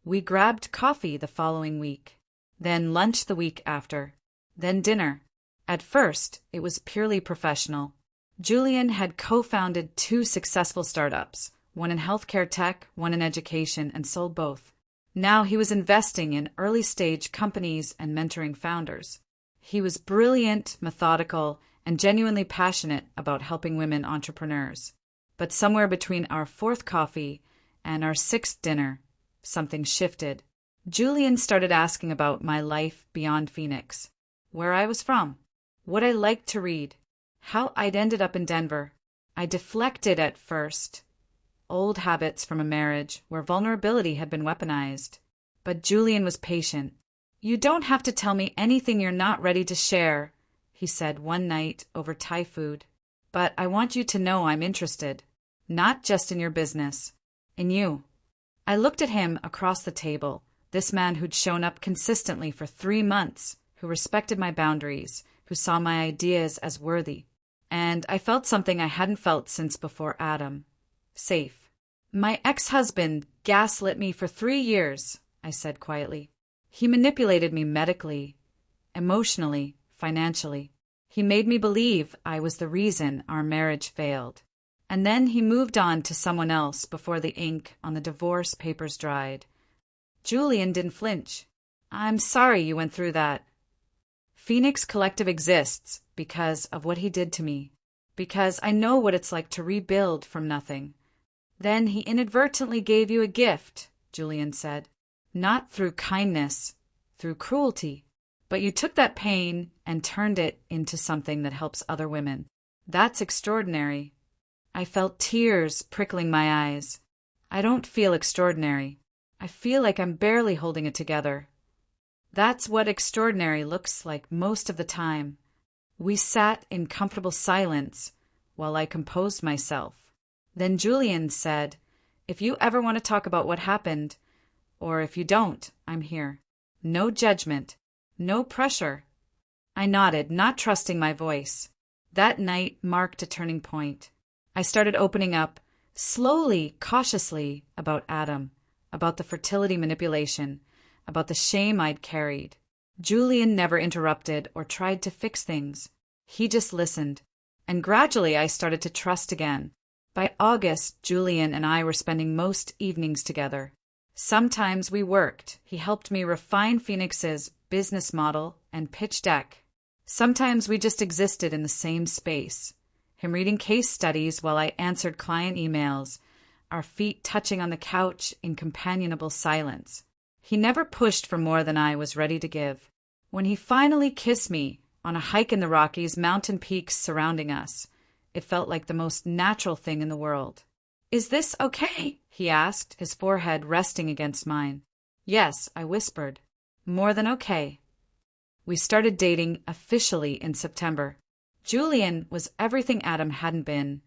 We grabbed coffee the following week, then lunch the week after, then dinner. At first, it was purely professional. Julian had co-founded 2 successful startups, one in healthcare tech, one in education, and sold both. Now he was investing in early-stage companies and mentoring founders. He was brilliant, methodical, and genuinely passionate about helping women entrepreneurs. But somewhere between our 4th coffee and our 6th dinner, something shifted. Julian started asking about my life beyond Phoenix, where I was from, what I liked to read, how I'd ended up in Denver. I deflected at first. Old habits from a marriage where vulnerability had been weaponized. But Julian was patient. You don't have to tell me anything you're not ready to share, he said one night over Thai food. But I want you to know I'm interested. Not just in your business. In you. I looked at him across the table, this man who'd shown up consistently for 3 months, who respected my boundaries, who saw my ideas as worthy. And I felt something I hadn't felt since before Adam. Safe. My ex-husband gaslit me for 3 years, I said quietly. He manipulated me medically, emotionally, financially. He made me believe I was the reason our marriage failed. And then he moved on to someone else before the ink on the divorce papers dried. Julian didn't flinch. I'm sorry you went through that. Phoenix Collective exists because of what he did to me. Because I know what it's like to rebuild from nothing. Then he inadvertently gave you a gift, Julian said. Not through kindness, through cruelty. But you took that pain and turned it into something that helps other women. That's extraordinary. I felt tears prickling my eyes. I don't feel extraordinary. I feel like I'm barely holding it together. That's what extraordinary looks like most of the time. We sat in comfortable silence, while I composed myself. Then Julian said, "If you ever want to talk about what happened, or if you don't, I'm here. No judgment, no pressure." I nodded, not trusting my voice. That night marked a turning point. I started opening up, slowly, cautiously, about Adam, about the fertility manipulation, about the shame I'd carried. Julian never interrupted or tried to fix things. He just listened. And gradually I started to trust again. By August, Julian and I were spending most evenings together. Sometimes we worked. He helped me refine Phoenix's business model and pitch deck. Sometimes we just existed in the same space. Him reading case studies while I answered client emails, our feet touching on the couch in companionable silence. He never pushed for more than I was ready to give. When he finally kissed me on a hike in the Rockies, mountain peaks surrounding us, it felt like the most natural thing in the world. "Is this okay?" he asked, his forehead resting against mine. "Yes," I whispered. "More than okay." We started dating officially in September. Julian was everything Adam hadn't been: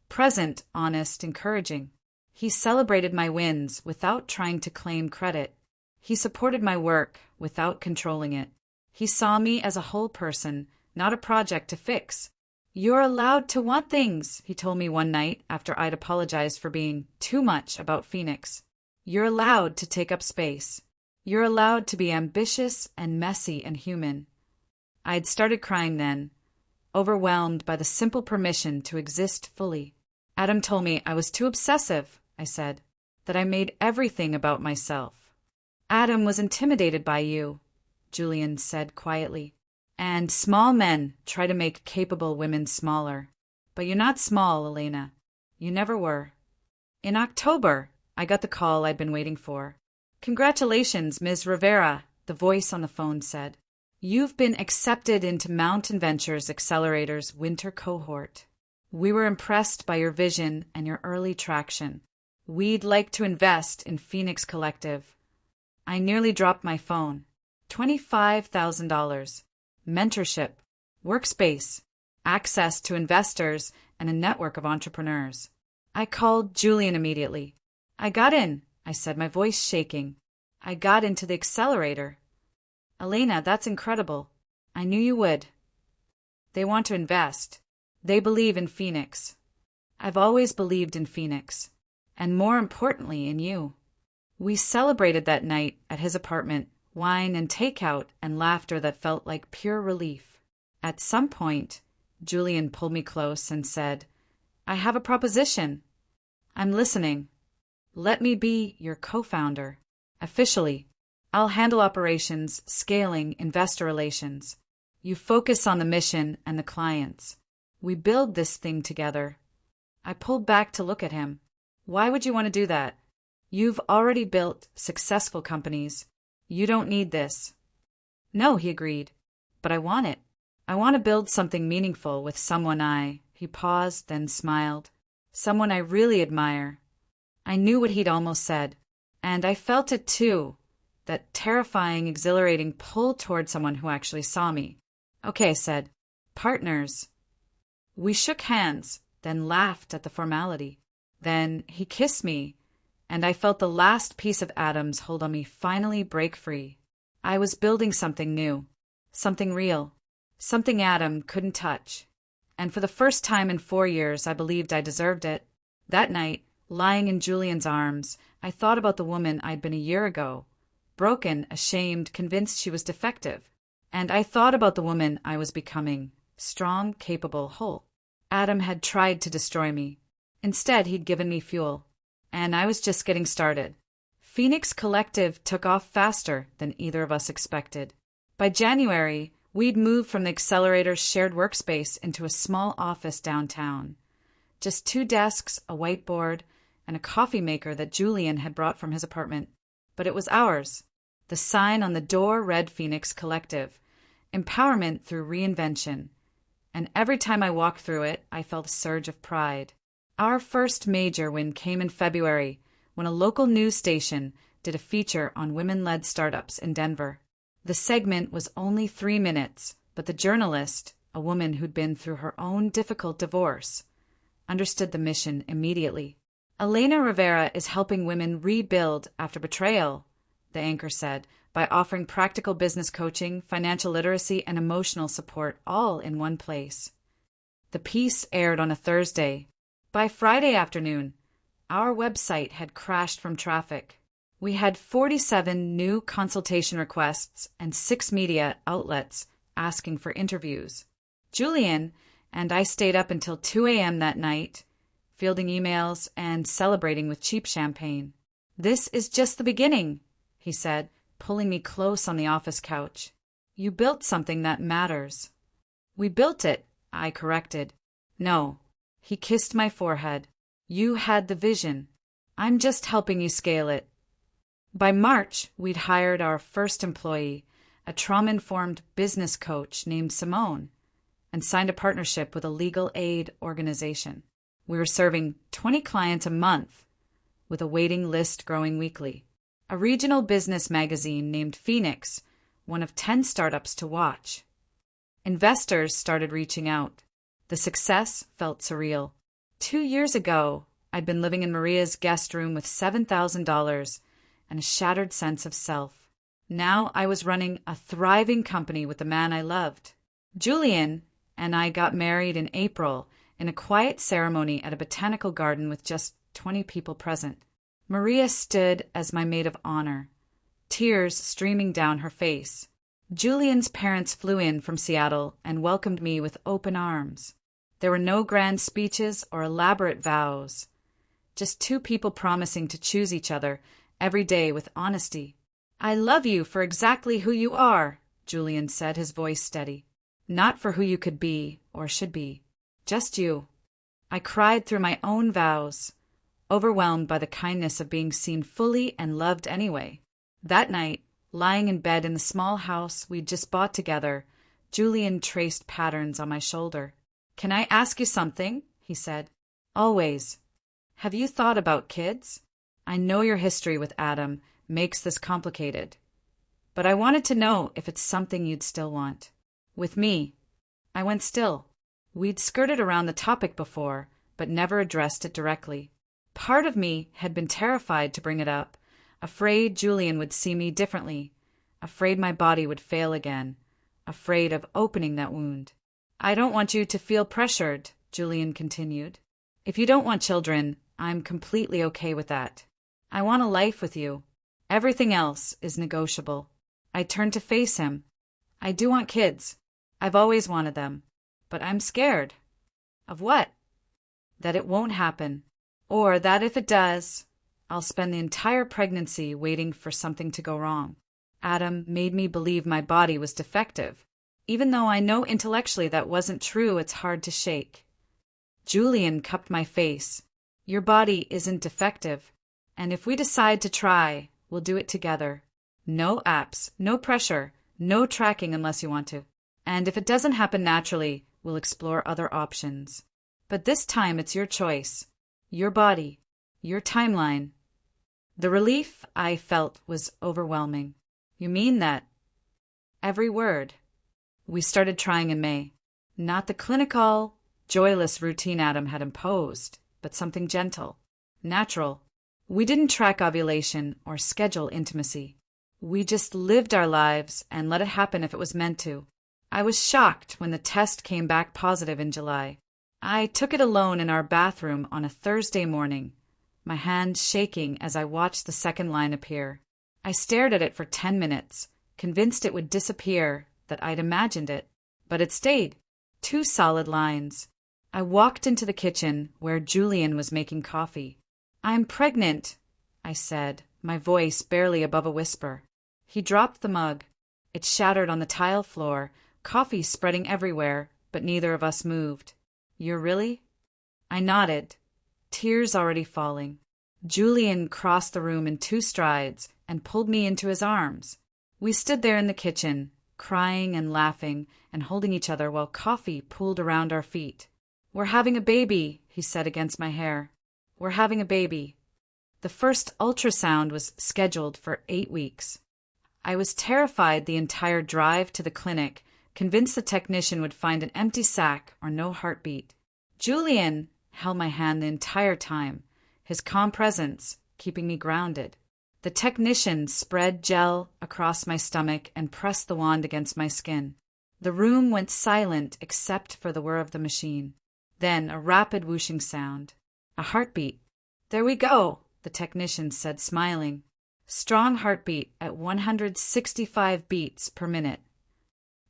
present, honest, encouraging. He celebrated my wins without trying to claim credit. He supported my work without controlling it. He saw me as a whole person, not a project to fix. "You're allowed to want things," he told me one night after I'd apologized for being too much about Phoenix. "You're allowed to take up space. You're allowed to be ambitious and messy and human." I'd started crying then, overwhelmed by the simple permission to exist fully. "Adam told me I was too obsessive," I said, "that I made everything about myself." "Adam was intimidated by you," Julian said quietly. "And small men try to make capable women smaller. But you're not small, Elena. You never were." In October, I got the call I'd been waiting for. "Congratulations, Ms. Rivera," the voice on the phone said. "You've been accepted into Mountain Ventures Accelerator's winter cohort. We were impressed by your vision and your early traction. We'd like to invest in Phoenix Collective." I nearly dropped my phone. $25,000. Mentorship, workspace, access to investors, and a network of entrepreneurs. I called Julian immediately. "I got in," I said, my voice shaking. "I got into the accelerator." "Elena, that's incredible. I knew you would. They want to invest. They believe in Phoenix. I've always believed in Phoenix. And more importantly, in you." We celebrated that night at his apartment, wine and takeout and laughter that felt like pure relief. At some point, Julian pulled me close and said, "I have a proposition." "I'm listening." "Let me be your co-founder. Officially. I'll handle operations, scaling, investor relations. You focus on the mission and the clients. We build this thing together." I pulled back to look at him. "Why would you want to do that? You've already built successful companies. You don't need this." "No," he agreed. "But I want it. I want to build something meaningful with someone He paused, then smiled. "Someone I really admire." I knew what he'd almost said, and I felt it too, that terrifying, exhilarating pull toward someone who actually saw me. "Okay," I said. "Partners." We shook hands, then laughed at the formality. Then he kissed me, and I felt the last piece of Adam's hold on me finally break free. I was building something new, something real, something Adam couldn't touch. And for the first time in 4 years, I believed I deserved it. That night, lying in Julian's arms, I thought about the woman I'd been a year ago, broken, ashamed, convinced she was defective. And I thought about the woman I was becoming, strong, capable, whole. Adam had tried to destroy me. Instead, he'd given me fuel. And I was just getting started. Phoenix Collective took off faster than either of us expected. By January, we'd moved from the accelerator's shared workspace into a small office downtown. Just 2 desks, a whiteboard, and a coffee maker that Julian had brought from his apartment. But it was ours. The sign on the door read Phoenix Collective, empowerment through reinvention. And every time I walked through it, I felt a surge of pride. Our first major win came in February, when a local news station did a feature on women-led startups in Denver. The segment was only 3 minutes, but the journalist, a woman who'd been through her own difficult divorce, understood the mission immediately. Elena Rivera is helping women rebuild after betrayal, the anchor said, by offering practical business coaching, financial literacy, and emotional support all in one place. The piece aired on a Thursday. By Friday afternoon, our website had crashed from traffic. We had 47 new consultation requests and 6 media outlets asking for interviews. Julian and I stayed up until 2 a.m. that night, fielding emails and celebrating with cheap champagne. "This is just the beginning," he said, pulling me close on the office couch. "You built something that matters." "We built it," I corrected. "No." He kissed my forehead. "You had the vision. I'm just helping you scale it." By March, we'd hired our first employee, a trauma-informed business coach named Simone, and signed a partnership with a legal aid organization. We were serving 20 clients a month, with a waiting list growing weekly. A regional business magazine named Phoenix, one of 10 startups to watch. Investors started reaching out. The success felt surreal. 2 years ago, I'd been living in Maria's guest room with $7,000 and a shattered sense of self. Now I was running a thriving company with the man I loved. Julian and I got married in April in a quiet ceremony at a botanical garden with just 20 people present. Maria stood as my maid of honor, tears streaming down her face. Julian's parents flew in from Seattle and welcomed me with open arms. There were no grand speeches or elaborate vows, just 2 people promising to choose each other every day with honesty. "I love you for exactly who you are," Julian said, his voice steady. "Not for who you could be or should be. Just you." I cried through my own vows, overwhelmed by the kindness of being seen fully and loved anyway. That night, lying in bed in the small house we'd just bought together, Julian traced patterns on my shoulder. "Can I ask you something?" he said. "Always. Have you thought about kids? I know your history with Adam makes this complicated, but I wanted to know if it's something you'd still want." With me, I went still. We'd skirted around the topic before, but never addressed it directly. Part of me had been terrified to bring it up, afraid Julian would see me differently, afraid my body would fail again, afraid of opening that wound. "I don't want you to feel pressured," Julian continued. "If you don't want children, I'm completely okay with that. I want a life with you. Everything else is negotiable." I turned to face him. "I do want kids. I've always wanted them. But I'm scared." "Of what?" "That it won't happen. Or that if it does, I'll spend the entire pregnancy waiting for something to go wrong." Adam made me believe my body was defective. Even though I know intellectually that wasn't true, it's hard to shake. Julian cupped my face. "Your body isn't defective. And if we decide to try, we'll do it together. No apps, no pressure, no tracking unless you want to. And if it doesn't happen naturally, we'll explore other options. But this time it's your choice, your body, your timeline." The relief I felt was overwhelming. "You mean that?" Every word. We started trying in May. Not the clinical, joyless routine Adam had imposed, but something gentle, natural. We didn't track ovulation or schedule intimacy. We just lived our lives and let it happen if it was meant to. I was shocked when the test came back positive in July. I took it alone in our bathroom on a Thursday morning, my hand shaking as I watched the second line appear. I stared at it for 10 minutes, convinced it would disappear, that I'd imagined it. But it stayed. 2 solid lines. I walked into the kitchen where Julian was making coffee. "I'm pregnant," I said, my voice barely above a whisper. He dropped the mug. It shattered on the tile floor, coffee spreading everywhere, but neither of us moved. "You're really?" I nodded, tears already falling. Julian crossed the room in 2 strides and pulled me into his arms. We stood there in the kitchen, crying and laughing and holding each other while coffee pooled around our feet. "We're having a baby," he said against my hair. "We're having a baby." The first ultrasound was scheduled for 8 weeks. I was terrified the entire drive to the clinic, convinced the technician would find an empty sac or no heartbeat. "Julian," held my hand the entire time, his calm presence keeping me grounded. The technician spread gel across my stomach and pressed the wand against my skin. The room went silent except for the whir of the machine. Then a rapid whooshing sound. A heartbeat. "There we go," the technician said, smiling. Strong heartbeat at 165 beats per minute.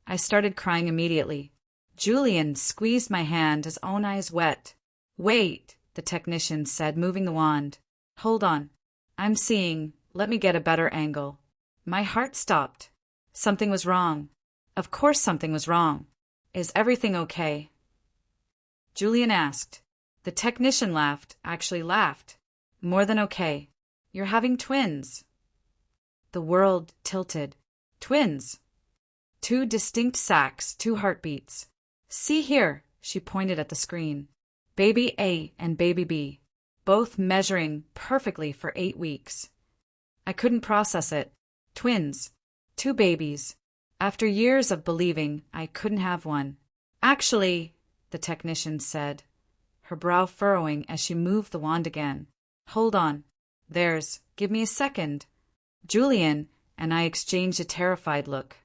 I started crying immediately. Julian squeezed my hand, his own eyes wet. "Wait," the technician said, moving the wand. "Hold on. I'm seeing. Let me get a better angle." My heart stopped. Something was wrong. Of course something was wrong. "Is everything okay?" Julian asked. The technician laughed, actually laughed. "More than okay. You're having twins." The world tilted. Twins. 2 distinct sacs, 2 heartbeats. "See here," she pointed at the screen. "Baby A and baby B, both measuring perfectly for 8 weeks. I couldn't process it. Twins. 2 babies. After years of believing I couldn't have one. "Actually," the technician said, her brow furrowing as she moved the wand again. "Hold on. Give me a second." Julian and I exchanged a terrified look.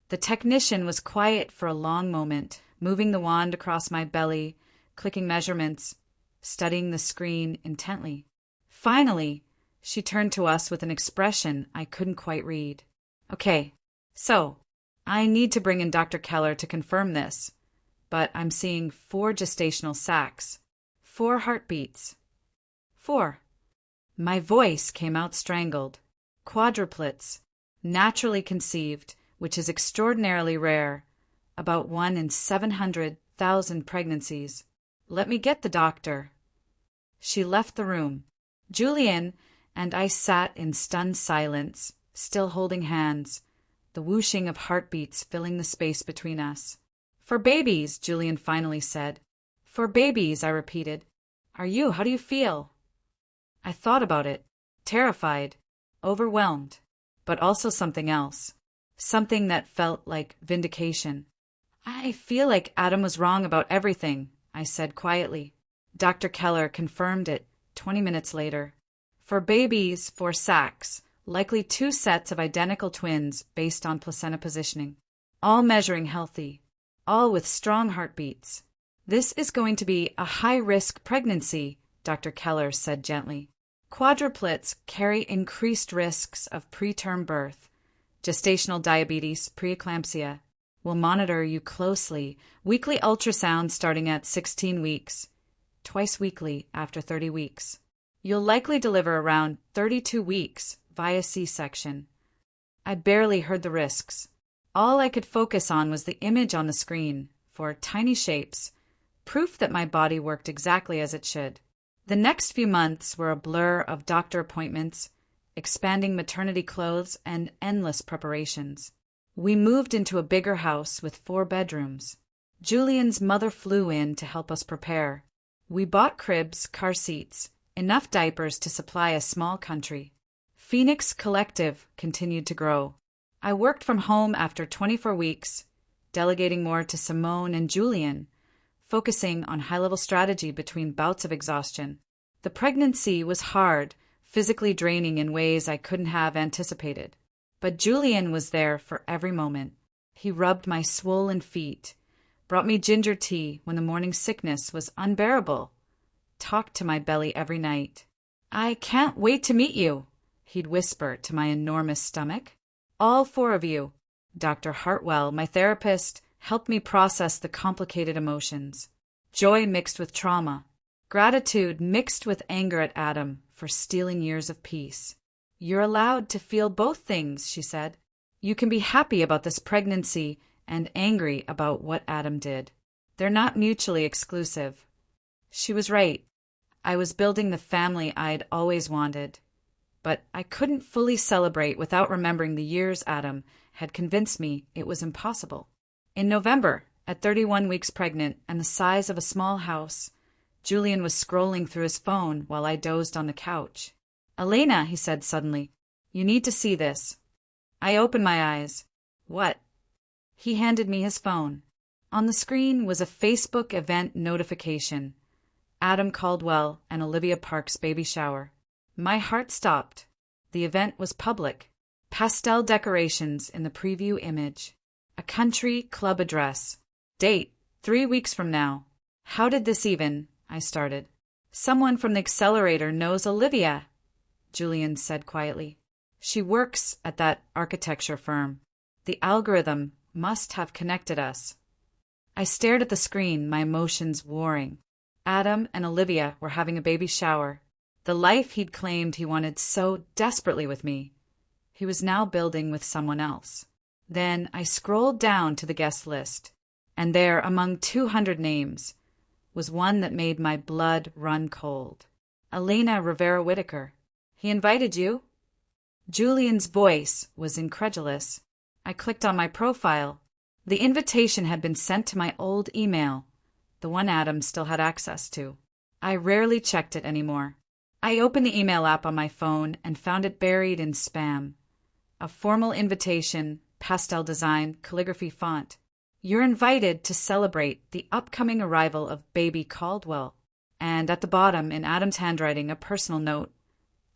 The technician was quiet for a long moment, moving the wand across my belly, clicking measurements, studying the screen intently. Finally, she turned to us with an expression I couldn't quite read. "Okay, so I need to bring in Dr. Keller to confirm this, but I'm seeing 4 gestational sacs, 4 heartbeats. 4. My voice came out strangled. Quadruplets, naturally conceived, which is extraordinarily rare, about 1 in 700,000 pregnancies. Let me get the doctor." She left the room. Julian and I sat in stunned silence, still holding hands, the whooshing of heartbeats filling the space between us. "For babies," Julian finally said. "For babies," I repeated. How do you feel?" I thought about it, terrified, overwhelmed, but also something else. Something that felt like vindication. "I feel like Adam was wrong about everything," I said quietly. Dr. Keller confirmed it 20 minutes later. For babies, 4 sacs, likely 2 sets of identical twins based on placenta positioning. All measuring healthy, all with strong heartbeats. "This is going to be a high-risk pregnancy," Dr. Keller said gently. "Quadruplets carry increased risks of preterm birth, gestational diabetes, preeclampsia. We'll monitor you closely. Weekly ultrasound starting at 16 weeks. Twice weekly after 30 weeks. You'll likely deliver around 32 weeks via C-section." I barely heard the risks. All I could focus on was the image on the screen, for tiny shapes, proof that my body worked exactly as it should. The next few months were a blur of doctor appointments, expanding maternity clothes, and endless preparations. We moved into a bigger house with 4 bedrooms. Julian's mother flew in to help us prepare. We bought cribs, car seats, enough diapers to supply a small country. Phoenix Collective continued to grow. I worked from home after 24 weeks, delegating more to Simone and Julian, focusing on high-level strategy between bouts of exhaustion. The pregnancy was hard, physically draining in ways I couldn't have anticipated. But Julian was there for every moment. He rubbed my swollen feet, brought me ginger tea when the morning sickness was unbearable, talked to my belly every night. "I can't wait to meet you," he'd whisper to my enormous stomach. "All 4 of you." Dr. Hartwell, my therapist, helped me process the complicated emotions. Joy mixed with trauma. Gratitude mixed with anger at Adam for stealing years of peace. "You're allowed to feel both things," she said. "You can be happy about this pregnancy and angry about what Adam did. They're not mutually exclusive." She was right. I was building the family I'd always wanted. But I couldn't fully celebrate without remembering the years Adam had convinced me it was impossible. In November, at 31 weeks pregnant and the size of a small house, Julian was scrolling through his phone while I dozed on the couch. "Elena," he said suddenly, "you need to see this." I opened my eyes. "What?" He handed me his phone. On the screen was a Facebook event notification. Adam Caldwell and Olivia Park's baby shower. My heart stopped. The event was public. Pastel decorations in the preview image. A country club address. Date, 3 weeks from now. How did this even? I started. Someone from the accelerator knows Olivia, Julian said quietly. She works at that architecture firm. The algorithm must have connected us. I stared at the screen, my emotions warring. Adam and Olivia were having a baby shower. The life he'd claimed he wanted so desperately with me, he was now building with someone else. Then I scrolled down to the guest list, and there, among 200 names, was one that made my blood run cold. Elena Rivera. He invited you? Julian's voice was incredulous. I clicked on my profile. The invitation had been sent to my old email, the one Adam still had access to. I rarely checked it anymore. I opened the email app on my phone and found it buried in spam. A formal invitation, pastel design, calligraphy font. You're invited to celebrate the upcoming arrival of baby Caldwell. And at the bottom, in Adam's handwriting, a personal note.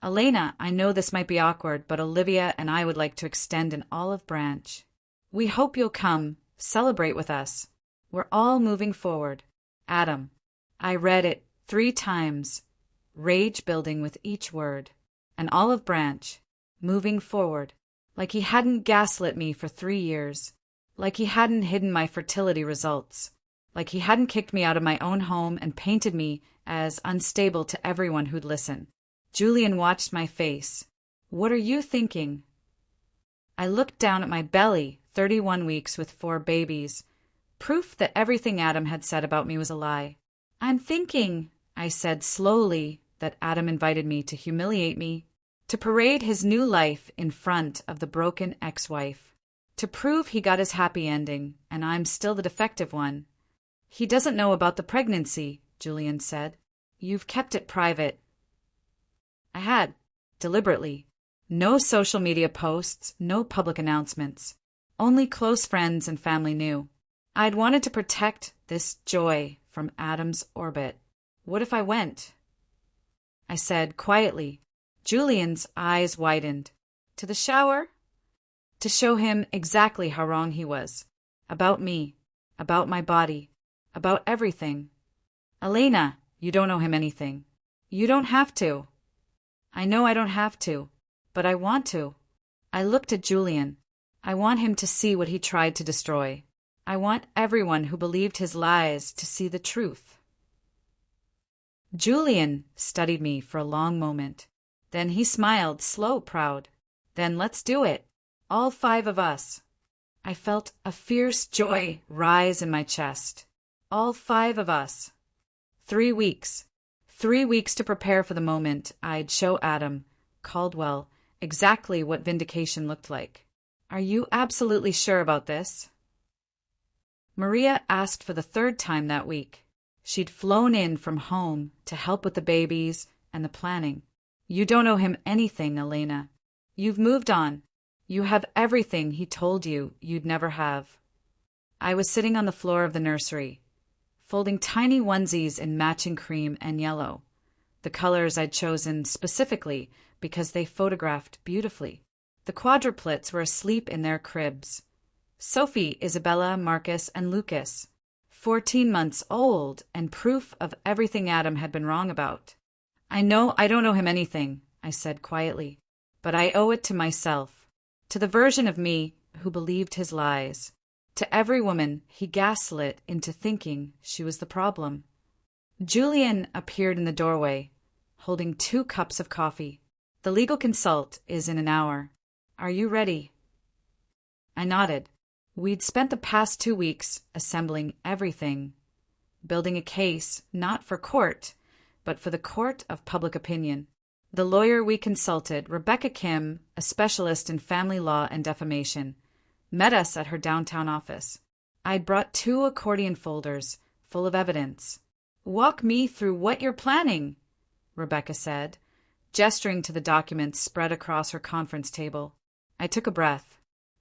Elena, I know this might be awkward, but Olivia and I would like to extend an olive branch. We hope you'll come, celebrate with us. We're all moving forward. Adam. I read it 3 times, rage building with each word. An olive branch, moving forward, like he hadn't gaslit me for 3 years, like he hadn't hidden my fertility results, like he hadn't kicked me out of my own home and painted me as unstable to everyone who'd listen. Julian watched my face. What are you thinking? I looked down at my belly, 31 weeks with 4 babies, proof that everything Adam had said about me was a lie. I'm thinking, I said slowly, that Adam invited me to humiliate me, to parade his new life in front of the broken ex-wife, to prove he got his happy ending and I'm still the defective one. He doesn't know about the pregnancy, Julian said. You've kept it private. I had, deliberately. No social media posts, no public announcements. Only close friends and family knew. I'd wanted to protect this joy from Adam's orbit. What if I went? I said quietly. Julian's eyes widened. To the shower? To show him exactly how wrong he was. About me. About my body. About everything. Elena, you don't owe him anything. You don't have to. I know I don't have to, but I want to. I looked at Julian. I want him to see what he tried to destroy. I want everyone who believed his lies to see the truth. Julian studied me for a long moment. Then he smiled, slow, proud. Then let's do it. All 5 of us. I felt a fierce joy rise in my chest. All 5 of us. 3 weeks. 3 weeks to prepare for the moment I'd show Adam Caldwell exactly what vindication looked like. Are you absolutely sure about this? Maria asked for the 3rd time that week. She'd flown in from home to help with the babies and the planning. You don't owe him anything, Elena. You've moved on. You have everything he told you you'd never have. I was sitting on the floor of the nursery, folding tiny onesies in matching cream and yellow, the colors I'd chosen specifically because they photographed beautifully. The quadruplets were asleep in their cribs. Sophie, Isabella, Marcus, and Lucas, 14 months old and proof of everything Adam had been wrong about. I know I don't owe him anything, I said quietly, but I owe it to myself, to the version of me who believed his lies. To every woman he gaslit into thinking she was the problem. Julian appeared in the doorway, holding 2 cups of coffee. The legal consult is in an hour. Are you ready? I nodded. We'd spent the past 2 weeks assembling everything, building a case not for court, but for the court of public opinion. The lawyer we consulted, Rebecca Kim, a specialist in family law and defamation, met us at her downtown office. I'd brought 2 accordion folders full of evidence. Walk me through what you're planning, Rebecca said, gesturing to the documents spread across her conference table. I took a breath.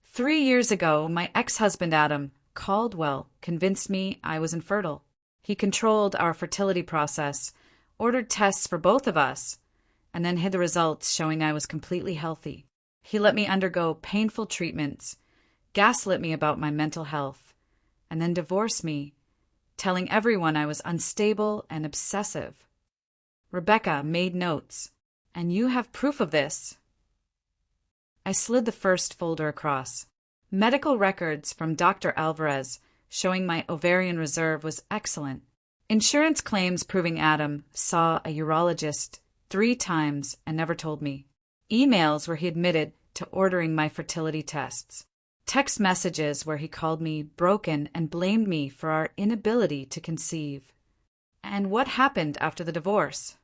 3 years ago, my ex-husband Adam Caldwell convinced me I was infertile. He controlled our fertility process, ordered tests for both of us, and then hid the results showing I was completely healthy. He let me undergo painful treatments, gaslit me about my mental health, and then divorced me, telling everyone I was unstable and obsessive. Rebecca made notes, and you have proof of this. I slid the first folder across. Medical records from Dr. Alvarez showing my ovarian reserve was excellent. Insurance claims proving Adam saw a urologist 3 times and never told me. Emails where he admitted to ordering my fertility tests. Text messages where he called me broken and blamed me for our inability to conceive. And what happened after the divorce?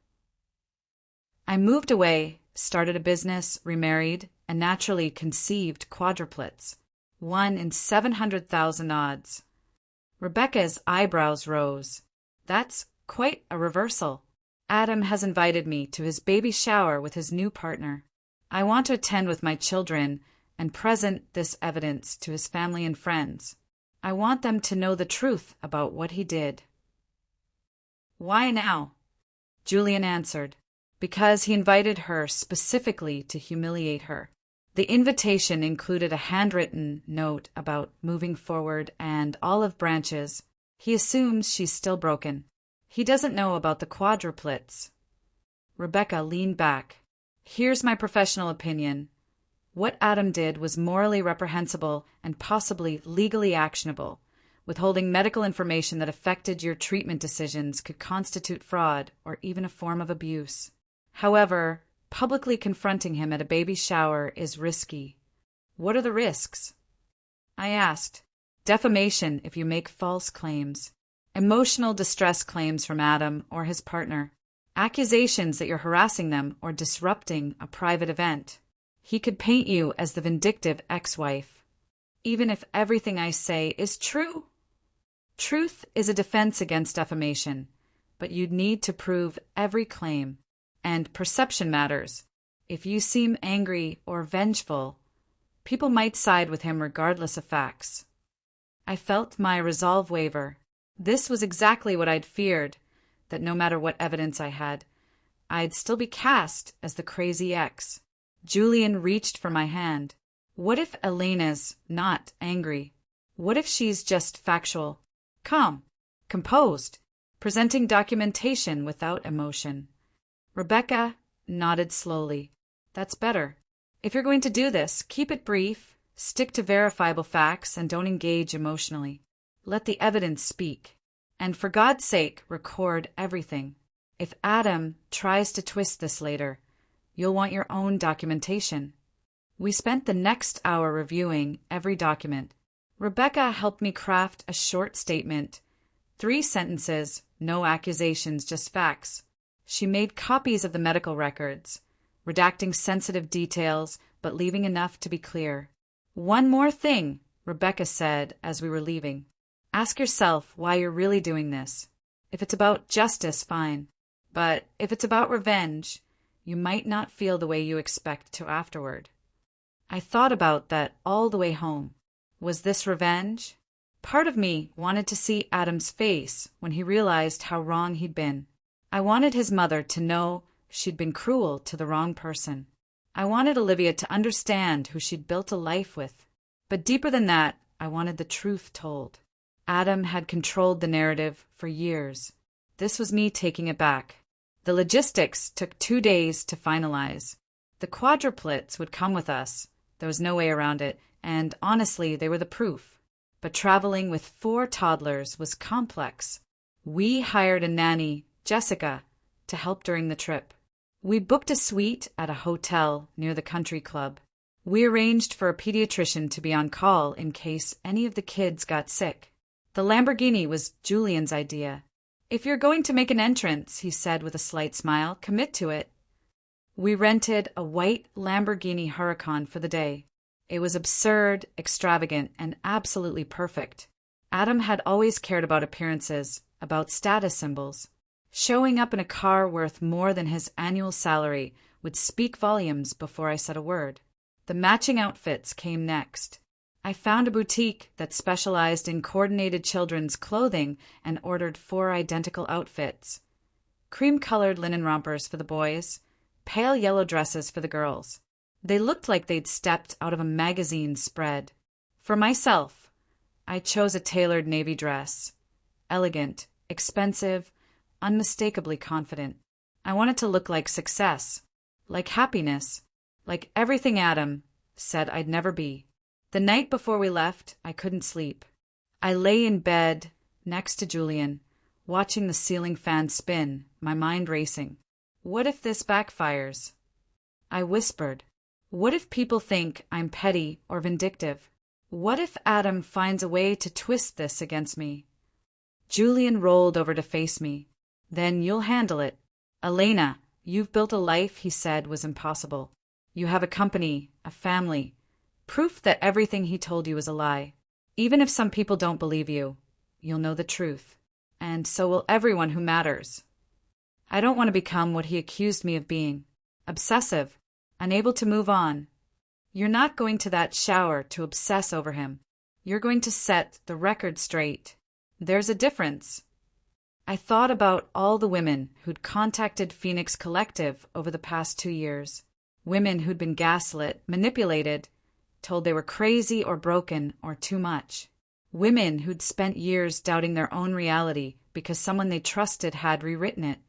I moved away, started a business, remarried, and naturally conceived quadruplets. 1 in 700,000 odds. Rebecca's eyebrows rose. That's quite a reversal. Adam has invited me to his baby shower with his new partner. I want to attend with my children and present this evidence to his family and friends. I want them to know the truth about what he did. Why now? Julian answered. Because he invited her specifically to humiliate her. The invitation included a handwritten note about moving forward and olive branches. He assumes she's still broken. He doesn't know about the quadruplets. Rebecca leaned back. Here's my professional opinion. What Adam did was morally reprehensible and possibly legally actionable. Withholding medical information that affected your treatment decisions could constitute fraud or even a form of abuse. However, publicly confronting him at a baby shower is risky. What are the risks? I asked. Defamation if you make false claims. Emotional distress claims from Adam or his partner. Accusations that you're harassing them or disrupting a private event. He could paint you as the vindictive ex-wife. Even if everything I say is true. Truth is a defense against defamation, but you'd need to prove every claim. And perception matters. If you seem angry or vengeful, people might side with him regardless of facts. I felt my resolve waver. This was exactly what I'd feared, that no matter what evidence I had, I'd still be cast as the crazy ex. Julian reached for my hand. What if Elena's not angry? What if she's just factual, calm, composed, presenting documentation without emotion? Rebecca nodded slowly. That's better. If you're going to do this, keep it brief, stick to verifiable facts, and don't engage emotionally. Let the evidence speak. And for God's sake, record everything. If Adam tries to twist this later, you'll want your own documentation. We spent the next hour reviewing every document. Rebecca helped me craft a short statement. 3 sentences, no accusations, just facts. She made copies of the medical records, redacting sensitive details but leaving enough to be clear. One more thing, Rebecca said as we were leaving. Ask yourself why you're really doing this. If it's about justice, fine. But if it's about revenge, you might not feel the way you expect to afterward. I thought about that all the way home. Was this revenge? Part of me wanted to see Adam's face when he realized how wrong he'd been. I wanted his mother to know she'd been cruel to the wrong person. I wanted Olivia to understand who she'd built a life with. But deeper than that, I wanted the truth told. Adam had controlled the narrative for years. This was me taking it back. The logistics took 2 days to finalize. The quadruplets would come with us. There was no way around it, and honestly, they were the proof. But traveling with 4 toddlers was complex. We hired a nanny, Jessica, to help during the trip. We booked a suite at a hotel near the country club. We arranged for a pediatrician to be on call in case any of the kids got sick. The Lamborghini was Julian's idea. If you're going to make an entrance, he said with a slight smile, commit to it. We rented a white Lamborghini Huracan for the day. It was absurd, extravagant, and absolutely perfect. Adam had always cared about appearances, about status symbols. Showing up in a car worth more than his annual salary would speak volumes before I said a word. The matching outfits came next. I found a boutique that specialized in coordinated children's clothing and ordered 4 identical outfits. Cream-colored linen rompers for the boys, pale yellow dresses for the girls. They looked like they'd stepped out of a magazine spread. For myself, I chose a tailored navy dress. Elegant, expensive, unmistakably confident. I wanted to look like success, like happiness, like everything Adam said I'd never be. The night before we left, I couldn't sleep. I lay in bed next to Julian, watching the ceiling fan spin, my mind racing. What if this backfires? I whispered. What if people think I'm petty or vindictive? What if Adam finds a way to twist this against me? Julian rolled over to face me. Then you'll handle it. Elena, you've built a life he said was impossible. You have a company, a family. Proof that everything he told you is a lie. Even if some people don't believe you, you'll know the truth. And so will everyone who matters. I don't want to become what he accused me of being. Obsessive, unable to move on. You're not going to that shower to obsess over him. You're going to set the record straight. There's a difference. I thought about all the women who'd contacted Phoenix Collective over the past 2 years. Women who'd been gaslit, manipulated, told they were crazy or broken or too much. Women who'd spent years doubting their own reality because someone they trusted had rewritten it.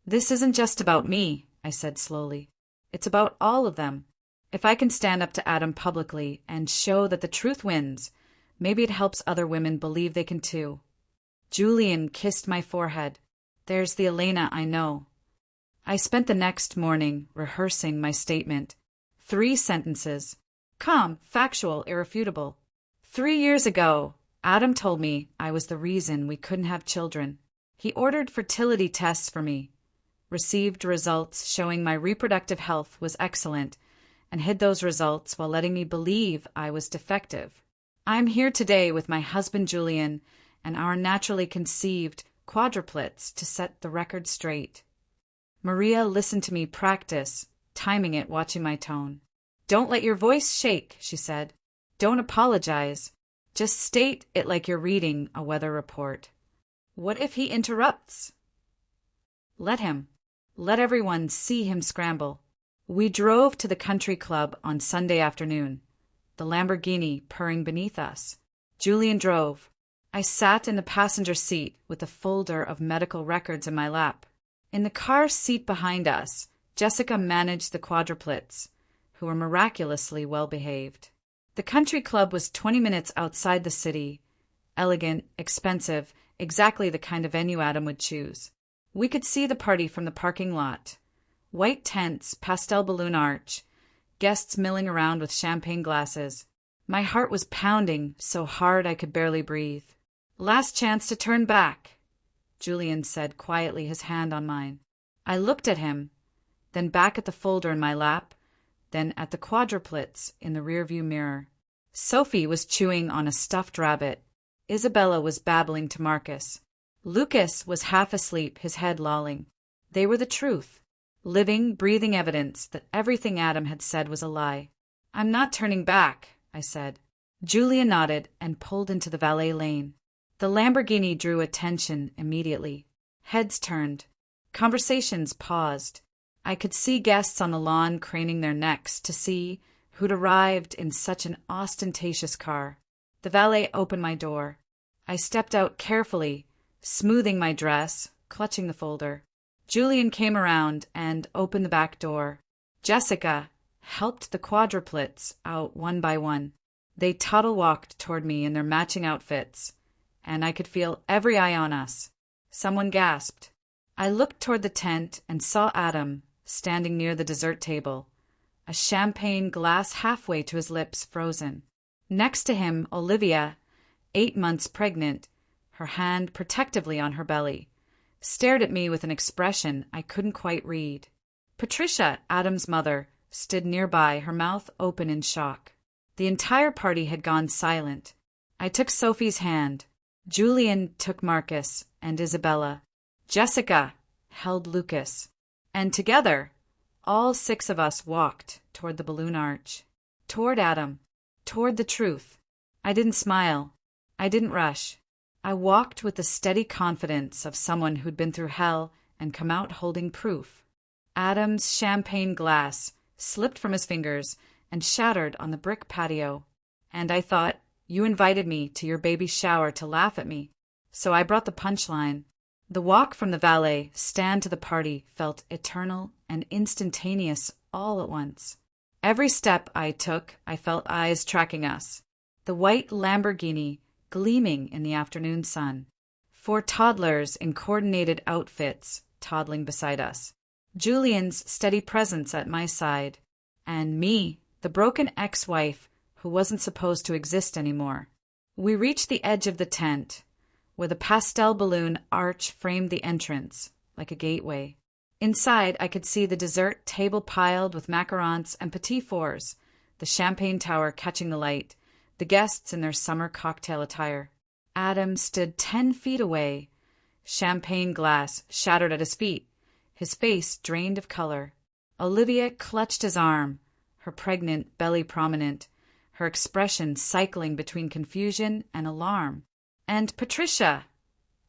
This isn't just about me, I said slowly. It's about all of them. If I can stand up to Adam publicly and show that the truth wins, maybe it helps other women believe they can too. Julian kissed my forehead. There's the Elena I know. I spent the next morning rehearsing my statement. 3 sentences. Calm, factual, irrefutable. 3 years ago, Adam told me I was the reason we couldn't have children. He ordered fertility tests for me, received results showing my reproductive health was excellent, and hid those results while letting me believe I was defective. I'm here today with my husband Julian and our naturally conceived quadruplets to set the record straight. Maria listened to me practice, timing it, watching my tone. Don't let your voice shake, she said. Don't apologize. Just state it like you're reading a weather report. What if he interrupts? Let him. Let everyone see him scramble. We drove to the country club on Sunday afternoon, the Lamborghini purring beneath us. Julian drove. I sat in the passenger seat with a folder of medical records in my lap. In the car seat behind us, Jessica managed the quadruplets, who were miraculously well-behaved. The country club was 20 minutes outside the city, elegant, expensive, exactly the kind of venue Adam would choose. We could see the party from the parking lot. White tents, pastel balloon arch, guests milling around with champagne glasses. My heart was pounding so hard I could barely breathe. Last chance to turn back, Julian said quietly, his hand on mine. I looked at him, then back at the folder in my lap, then at the quadruplets in the rearview mirror. Sophie was chewing on a stuffed rabbit. Isabella was babbling to Marcus. Lucas was half asleep, his head lolling. They were the truth, living, breathing evidence that everything Adam had said was a lie. I'm not turning back, I said. Julia nodded and pulled into the valet lane. The Lamborghini drew attention immediately. Heads turned. Conversations paused. I could see guests on the lawn craning their necks to see who'd arrived in such an ostentatious car. The valet opened my door. I stepped out carefully, smoothing my dress, clutching the folder. Julian came around and opened the back door. Jessica helped the quadruplets out one by one. They toddle-walked toward me in their matching outfits, and I could feel every eye on us. Someone gasped. I looked toward the tent and saw Adam standing near the dessert table, a champagne glass halfway to his lips frozen. Next to him, Olivia, 8 months pregnant, her hand protectively on her belly, stared at me with an expression I couldn't quite read. Patricia, Adam's mother, stood nearby, her mouth open in shock. The entire party had gone silent. I took Sophie's hand. Julian took Marcus and Isabella. Jessica held Lucas. And together, all 6 of us walked toward the balloon arch, toward Adam, toward the truth. I didn't smile. I didn't rush. I walked with the steady confidence of someone who'd been through hell and come out holding proof. Adam's champagne glass slipped from his fingers and shattered on the brick patio. And I thought, you invited me to your baby's shower to laugh at me. So I brought the punchline. The walk from the valet stand to the party felt eternal and instantaneous all at once. Every step I took, I felt eyes tracking us. The white Lamborghini gleaming in the afternoon sun. 4 toddlers in coordinated outfits toddling beside us. Julian's steady presence at my side. And me, the broken ex-wife who wasn't supposed to exist anymore. We reached the edge of the tent, where the pastel balloon arch framed the entrance, like a gateway. Inside, I could see the dessert table piled with macarons and petit fours, the champagne tower catching the light, the guests in their summer cocktail attire. Adam stood 10 feet away, champagne glass shattered at his feet, his face drained of color. Olivia clutched his arm, her pregnant belly prominent, her expression cycling between confusion and alarm. And Patricia,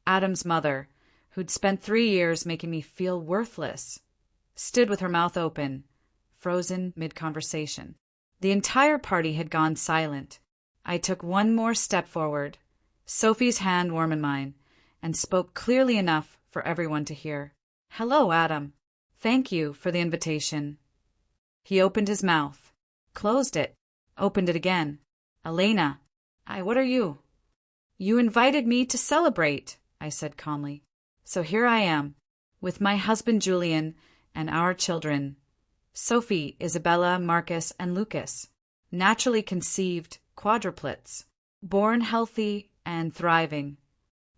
Adam's mother, who'd spent 3 years making me feel worthless, stood with her mouth open, frozen mid-conversation. The entire party had gone silent. I took one more step forward, Sophie's hand warm in mine, and spoke clearly enough for everyone to hear. "Hello, Adam. Thank you for the invitation." He opened his mouth, closed it, opened it again. "Elena, what are you?" "You invited me to celebrate," I said calmly. "So here I am, with my husband Julian and our children, Sophie, Isabella, Marcus, and Lucas, naturally conceived quadruplets, born healthy and thriving."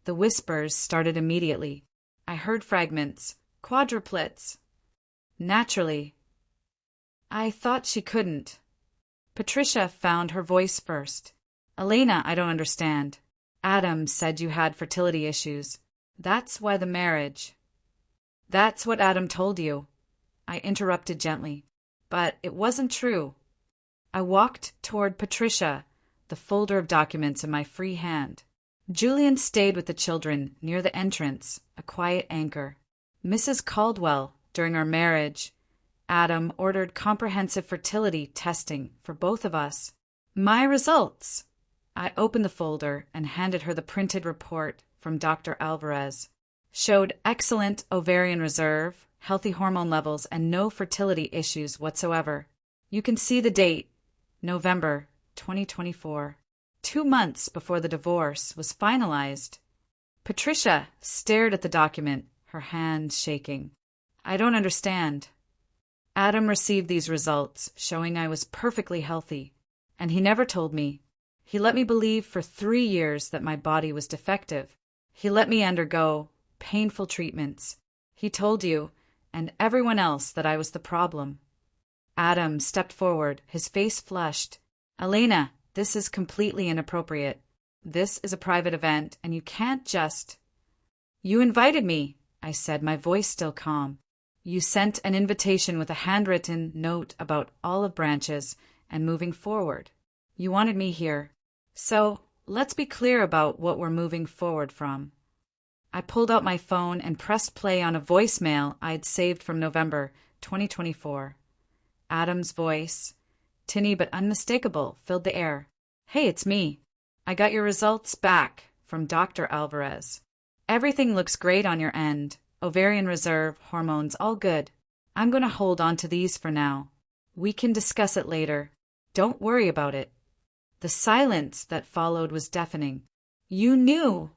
The whispers started immediately. I heard fragments. "Quadruplets." "Naturally." I thought she couldn't. Patricia found her voice first. "Elena, I don't understand. Adam said you had fertility issues. That's why the marriage." "That's what Adam told you," I interrupted gently. "But it wasn't true." I walked toward Patricia, the folder of documents in my free hand. Julian stayed with the children near the entrance, a quiet anchor. Mrs. Caldwell, during our marriage, Adam ordered comprehensive fertility testing for both of us. My results! I opened the folder and handed her the printed report from Dr. Alvarez. Showed excellent ovarian reserve, healthy hormone levels, and no fertility issues whatsoever. You can see the date, November 2024. 2 months before the divorce was finalized. Patricia stared at the document, her hand shaking. "I don't understand." Adam received these results, showing I was perfectly healthy. And he never told me. He let me believe for 3 years that my body was defective. He let me undergo painful treatments. He told you, and everyone else, that I was the problem. Adam stepped forward, his face flushed. "Elena, this is completely inappropriate. This is a private event, and you can't just—" "You invited me," I said, my voice still calm. "You sent an invitation with a handwritten note about olive branches and moving forward. You wanted me here. So, let's be clear about what we're moving forward from." I pulled out my phone and pressed play on a voicemail I'd saved from November 2024. Adam's voice, tinny but unmistakable, filled the air. "Hey, it's me. I got your results back from Dr. Alvarez. Everything looks great on your end. Ovarian reserve, hormones, all good. I'm going to hold on to these for now. We can discuss it later. Don't worry about it." The silence that followed was deafening. "You knew,"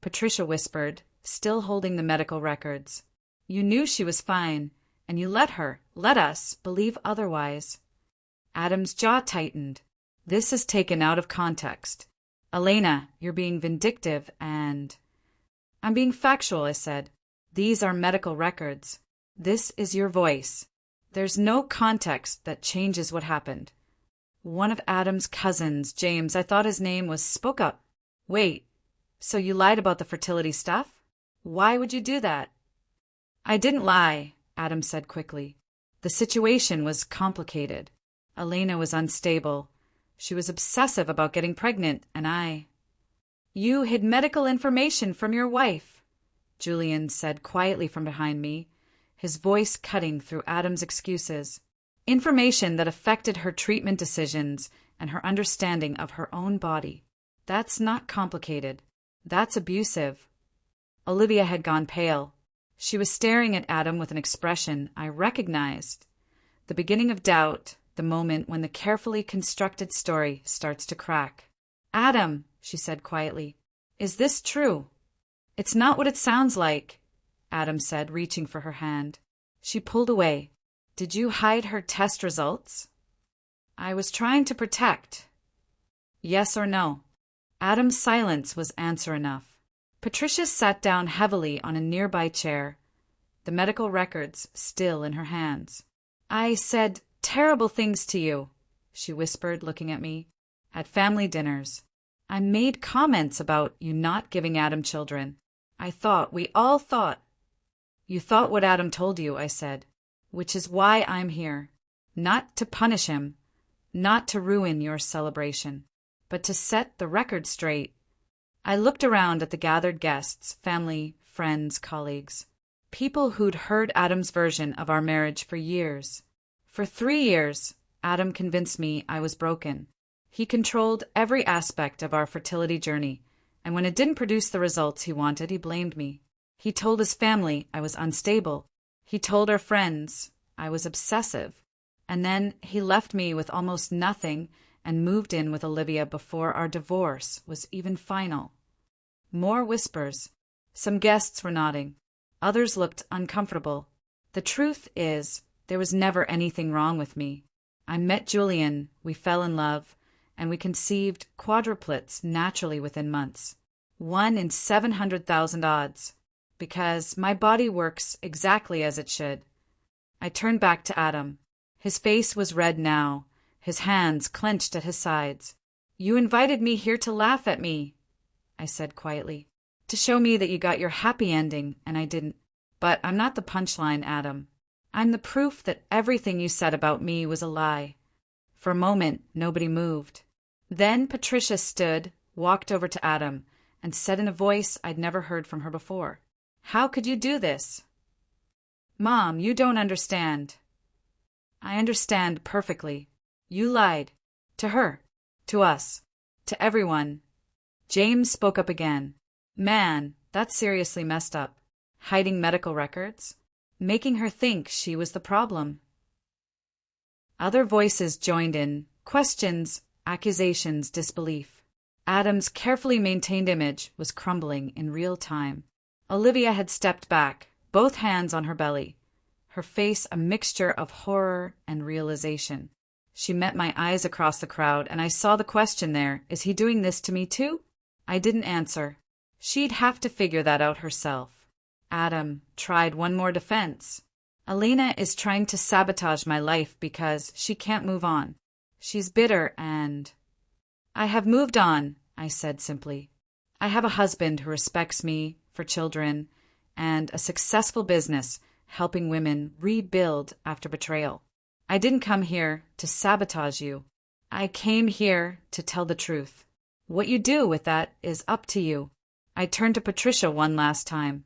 Patricia whispered, still holding the medical records. "You knew she was fine, and you let us, believe otherwise." Adam's jaw tightened. "This is taken out of context. Elena, you're being vindictive and—" "I'm being factual," I said. "These are medical records. This is your voice. There's no context that changes what happened. One of Adam's cousins, James, I thought his name was, spoke up. Wait, so you lied about the fertility stuff? Why would you do that?" "I didn't lie," Adam said quickly. "The situation was complicated. Elena was unstable. She was obsessive about getting pregnant, and You hid medical information from your wife, Julian said quietly from behind me, his voice cutting through Adam's excuses. Information that affected her treatment decisions and her understanding of her own body. That's not complicated. That's abusive. Olivia had gone pale. She was staring at Adam with an expression I recognized. The beginning of doubt, the moment when the carefully constructed story starts to crack. Adam, she said quietly, is this true? It's not what it sounds like, Adam said, reaching for her hand. She pulled away. Did you hide her test results? I was trying to protect. Yes or no? Adam's silence was answer enough. Patricia sat down heavily on a nearby chair, the medical records still in her hands. I said terrible things to you, she whispered, looking at me, at family dinners. I made comments about you not giving Adam children. We all thought. You thought what Adam told you, I said, which is why I'm here. Not to punish him, not to ruin your celebration, but to set the record straight. I looked around at the gathered guests, family, friends, colleagues, people who'd heard Adam's version of our marriage for years. For 3 years, Adam convinced me I was broken. He controlled every aspect of our fertility journey, and when it didn't produce the results he wanted, he blamed me. He told his family I was unstable. He told our friends I was obsessive. And then he left me with almost nothing and moved in with Olivia before our divorce was even final. More whispers. Some guests were nodding. Others looked uncomfortable. The truth is, there was never anything wrong with me. I met Julian, we fell in love, and we conceived quadruplets naturally within months. 1 in 700,000 odds. Because my body works exactly as it should. I turned back to Adam. His face was red now, his hands clenched at his sides. You invited me here to laugh at me, I said quietly, to show me that you got your happy ending, and I didn't. But I'm not the punchline, Adam. I'm the proof that everything you said about me was a lie. For a moment, nobody moved. Then Patricia stood, walked over to Adam, and said in a voice I'd never heard from her before, How could you do this? Mom, you don't understand. I understand perfectly. You lied. To her. To us. To everyone. James spoke up again. Man, that's seriously messed up. Hiding medical records? Making her think she was the problem. Other voices joined in. Questions, accusations, disbelief. Adam's carefully maintained image was crumbling in real time. Olivia had stepped back, both hands on her belly, her face a mixture of horror and realization. She met my eyes across the crowd, and I saw the question there, is he doing this to me too? I didn't answer. She'd have to figure that out herself. Adam tried one more defense. Elena is trying to sabotage my life because she can't move on. She's bitter and... I have moved on, I said simply. I have a husband who respects me, for children, and a successful business helping women rebuild after betrayal. I didn't come here to sabotage you. I came here to tell the truth. What you do with that is up to you. I turned to Patricia one last time.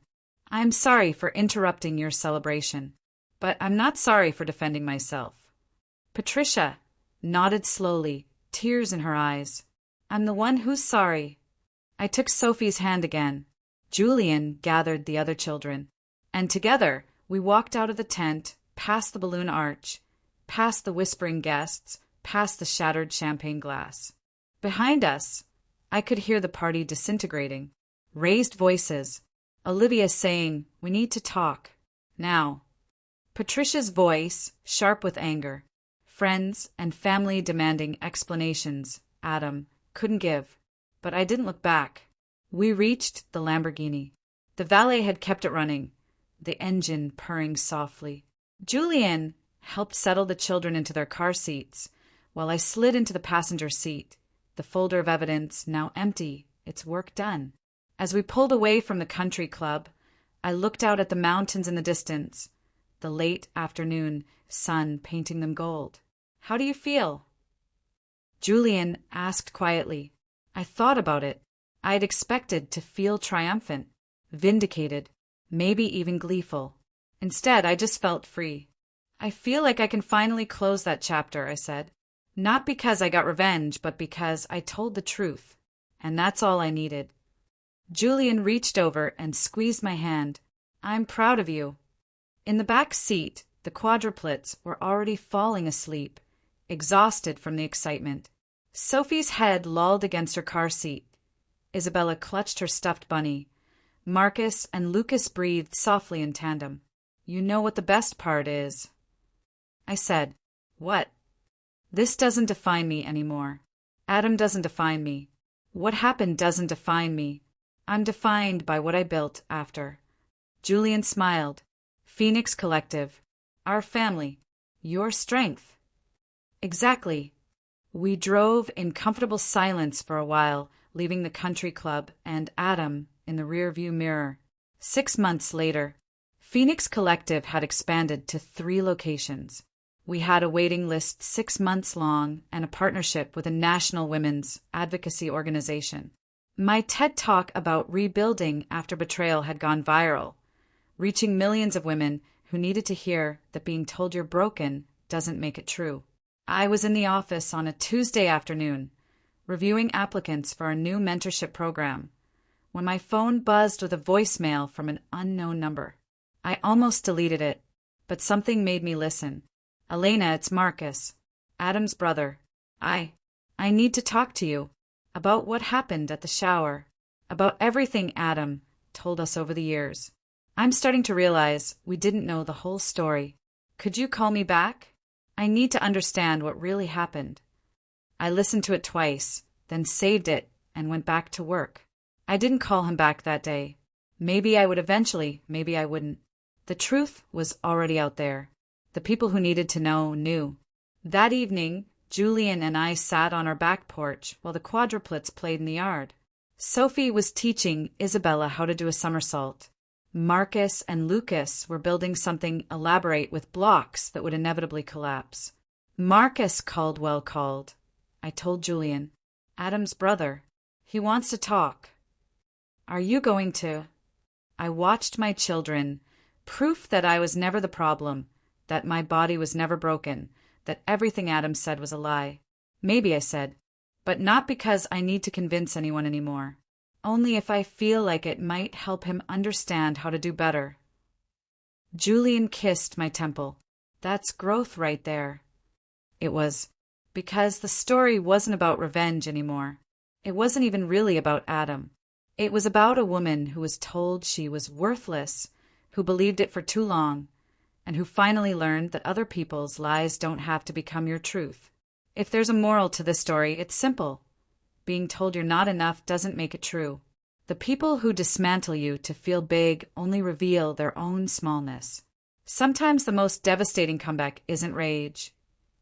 I'm sorry for interrupting your celebration, but I'm not sorry for defending myself. Patricia nodded slowly, tears in her eyes. I'm the one who's sorry. I took Sophie's hand again. Julian gathered the other children, and together we walked out of the tent, past the balloon arch, past the whispering guests, past the shattered champagne glass. Behind us, I could hear the party disintegrating. Raised voices. Olivia saying, we need to talk. Now. Patricia's voice, sharp with anger. Friends and family demanding explanations Adam couldn't give. But I didn't look back. We reached the Lamborghini. The valet had kept it running, the engine purring softly. Julian helped settle the children into their car seats, while I slid into the passenger seat, the folder of evidence now empty, its work done. As we pulled away from the country club, I looked out at the mountains in the distance, the late afternoon sun painting them gold. How do you feel? Julian asked quietly. I thought about it. I had expected to feel triumphant, vindicated, maybe even gleeful. Instead, I just felt free. I feel like I can finally close that chapter, I said. Not because I got revenge, but because I told the truth. And that's all I needed. Julian reached over and squeezed my hand. I'm proud of you. In the back seat, the quadruplets were already falling asleep, exhausted from the excitement. Sophie's head lolled against her car seat. Isabella clutched her stuffed bunny. Marcus and Lucas breathed softly in tandem. You know what the best part is? I said, What? This doesn't define me anymore. Adam doesn't define me. What happened doesn't define me. I'm defined by what I built after. Julian smiled. Phoenix Collective. Our family. Your strength. Exactly. We drove in comfortable silence for a while, leaving the country club and Adam in the rearview mirror. 6 months later, Phoenix Collective had expanded to 3 locations. We had a waiting list 6 months long and a partnership with a national women's advocacy organization. My TED Talk about rebuilding after betrayal had gone viral, reaching millions of women who needed to hear that being told you're broken doesn't make it true. I was in the office on a Tuesday afternoon, reviewing applicants for a new mentorship program, when my phone buzzed with a voicemail from an unknown number. I almost deleted it, but something made me listen. Elena, it's Marcus, Adam's brother. I need to talk to you about what happened at the shower, about everything Adam told us over the years. I'm starting to realize we didn't know the whole story. Could you call me back? I need to understand what really happened. I listened to it twice, then saved it and went back to work. I didn't call him back that day. Maybe I would eventually, maybe I wouldn't. The truth was already out there. The people who needed to know knew. That evening, Julian and I sat on our back porch while the quadruplets played in the yard. Sophie was teaching Isabella how to do a somersault. Marcus and Lucas were building something elaborate with blocks that would inevitably collapse. Marcus Caldwell called. I told Julian. Adam's brother. He wants to talk. Are you going to? I watched my children. Proof that I was never the problem, that my body was never broken, that everything Adam said was a lie. Maybe, I said, but not because I need to convince anyone anymore. Only if I feel like it might help him understand how to do better. Julian kissed my temple. That's growth right there. It was, because the story wasn't about revenge anymore. It wasn't even really about Adam. It was about a woman who was told she was worthless, who believed it for too long, and who finally learned that other people's lies don't have to become your truth. If there's a moral to this story, it's simple. Being told you're not enough doesn't make it true. The people who dismantle you to feel big only reveal their own smallness. Sometimes the most devastating comeback isn't rage.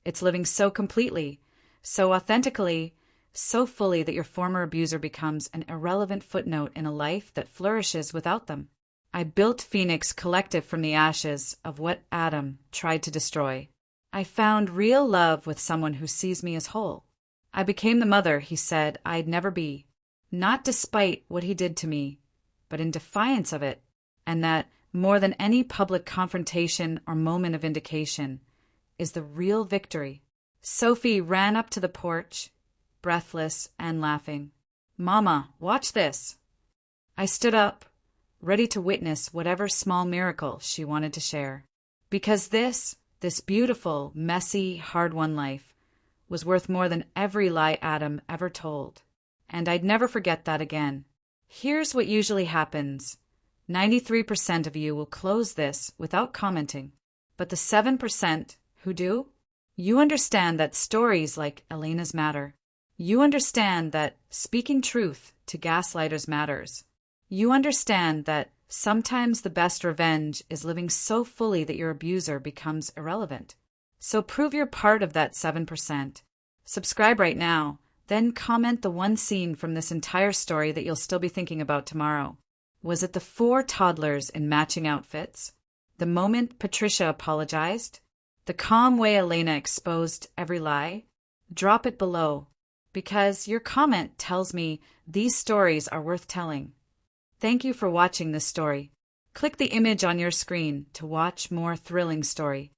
It's living so completely, so authentically, so fully that your former abuser becomes an irrelevant footnote in a life that flourishes without them. I built Phoenix Collective from the ashes of what Adam tried to destroy. I found real love with someone who sees me as whole. I became the mother he said I'd never be, not despite what he did to me, but in defiance of it, and that, more than any public confrontation or moment of vindication, is the real victory. Sophie ran up to the porch, breathless and laughing. Mama, watch this. I stood up, ready to witness whatever small miracle she wanted to share. Because this beautiful, messy, hard-won life was worth more than every lie Adam ever told. And I'd never forget that again. Here's what usually happens. 93% of you will close this without commenting. But the 7% who do? You understand that stories like Elena's matter. You understand that speaking truth to gaslighters matters. You understand that sometimes the best revenge is living so fully that your abuser becomes irrelevant. So prove you're part of that 7%. Subscribe right now, then comment the one scene from this entire story that you'll still be thinking about tomorrow. Was it the 4 toddlers in matching outfits? The moment Patricia apologized? The calm way Elena exposed every lie? drop it below, because your comment tells me these stories are worth telling. Thank you for watching this story. Click the image on your screen to watch more thrilling story.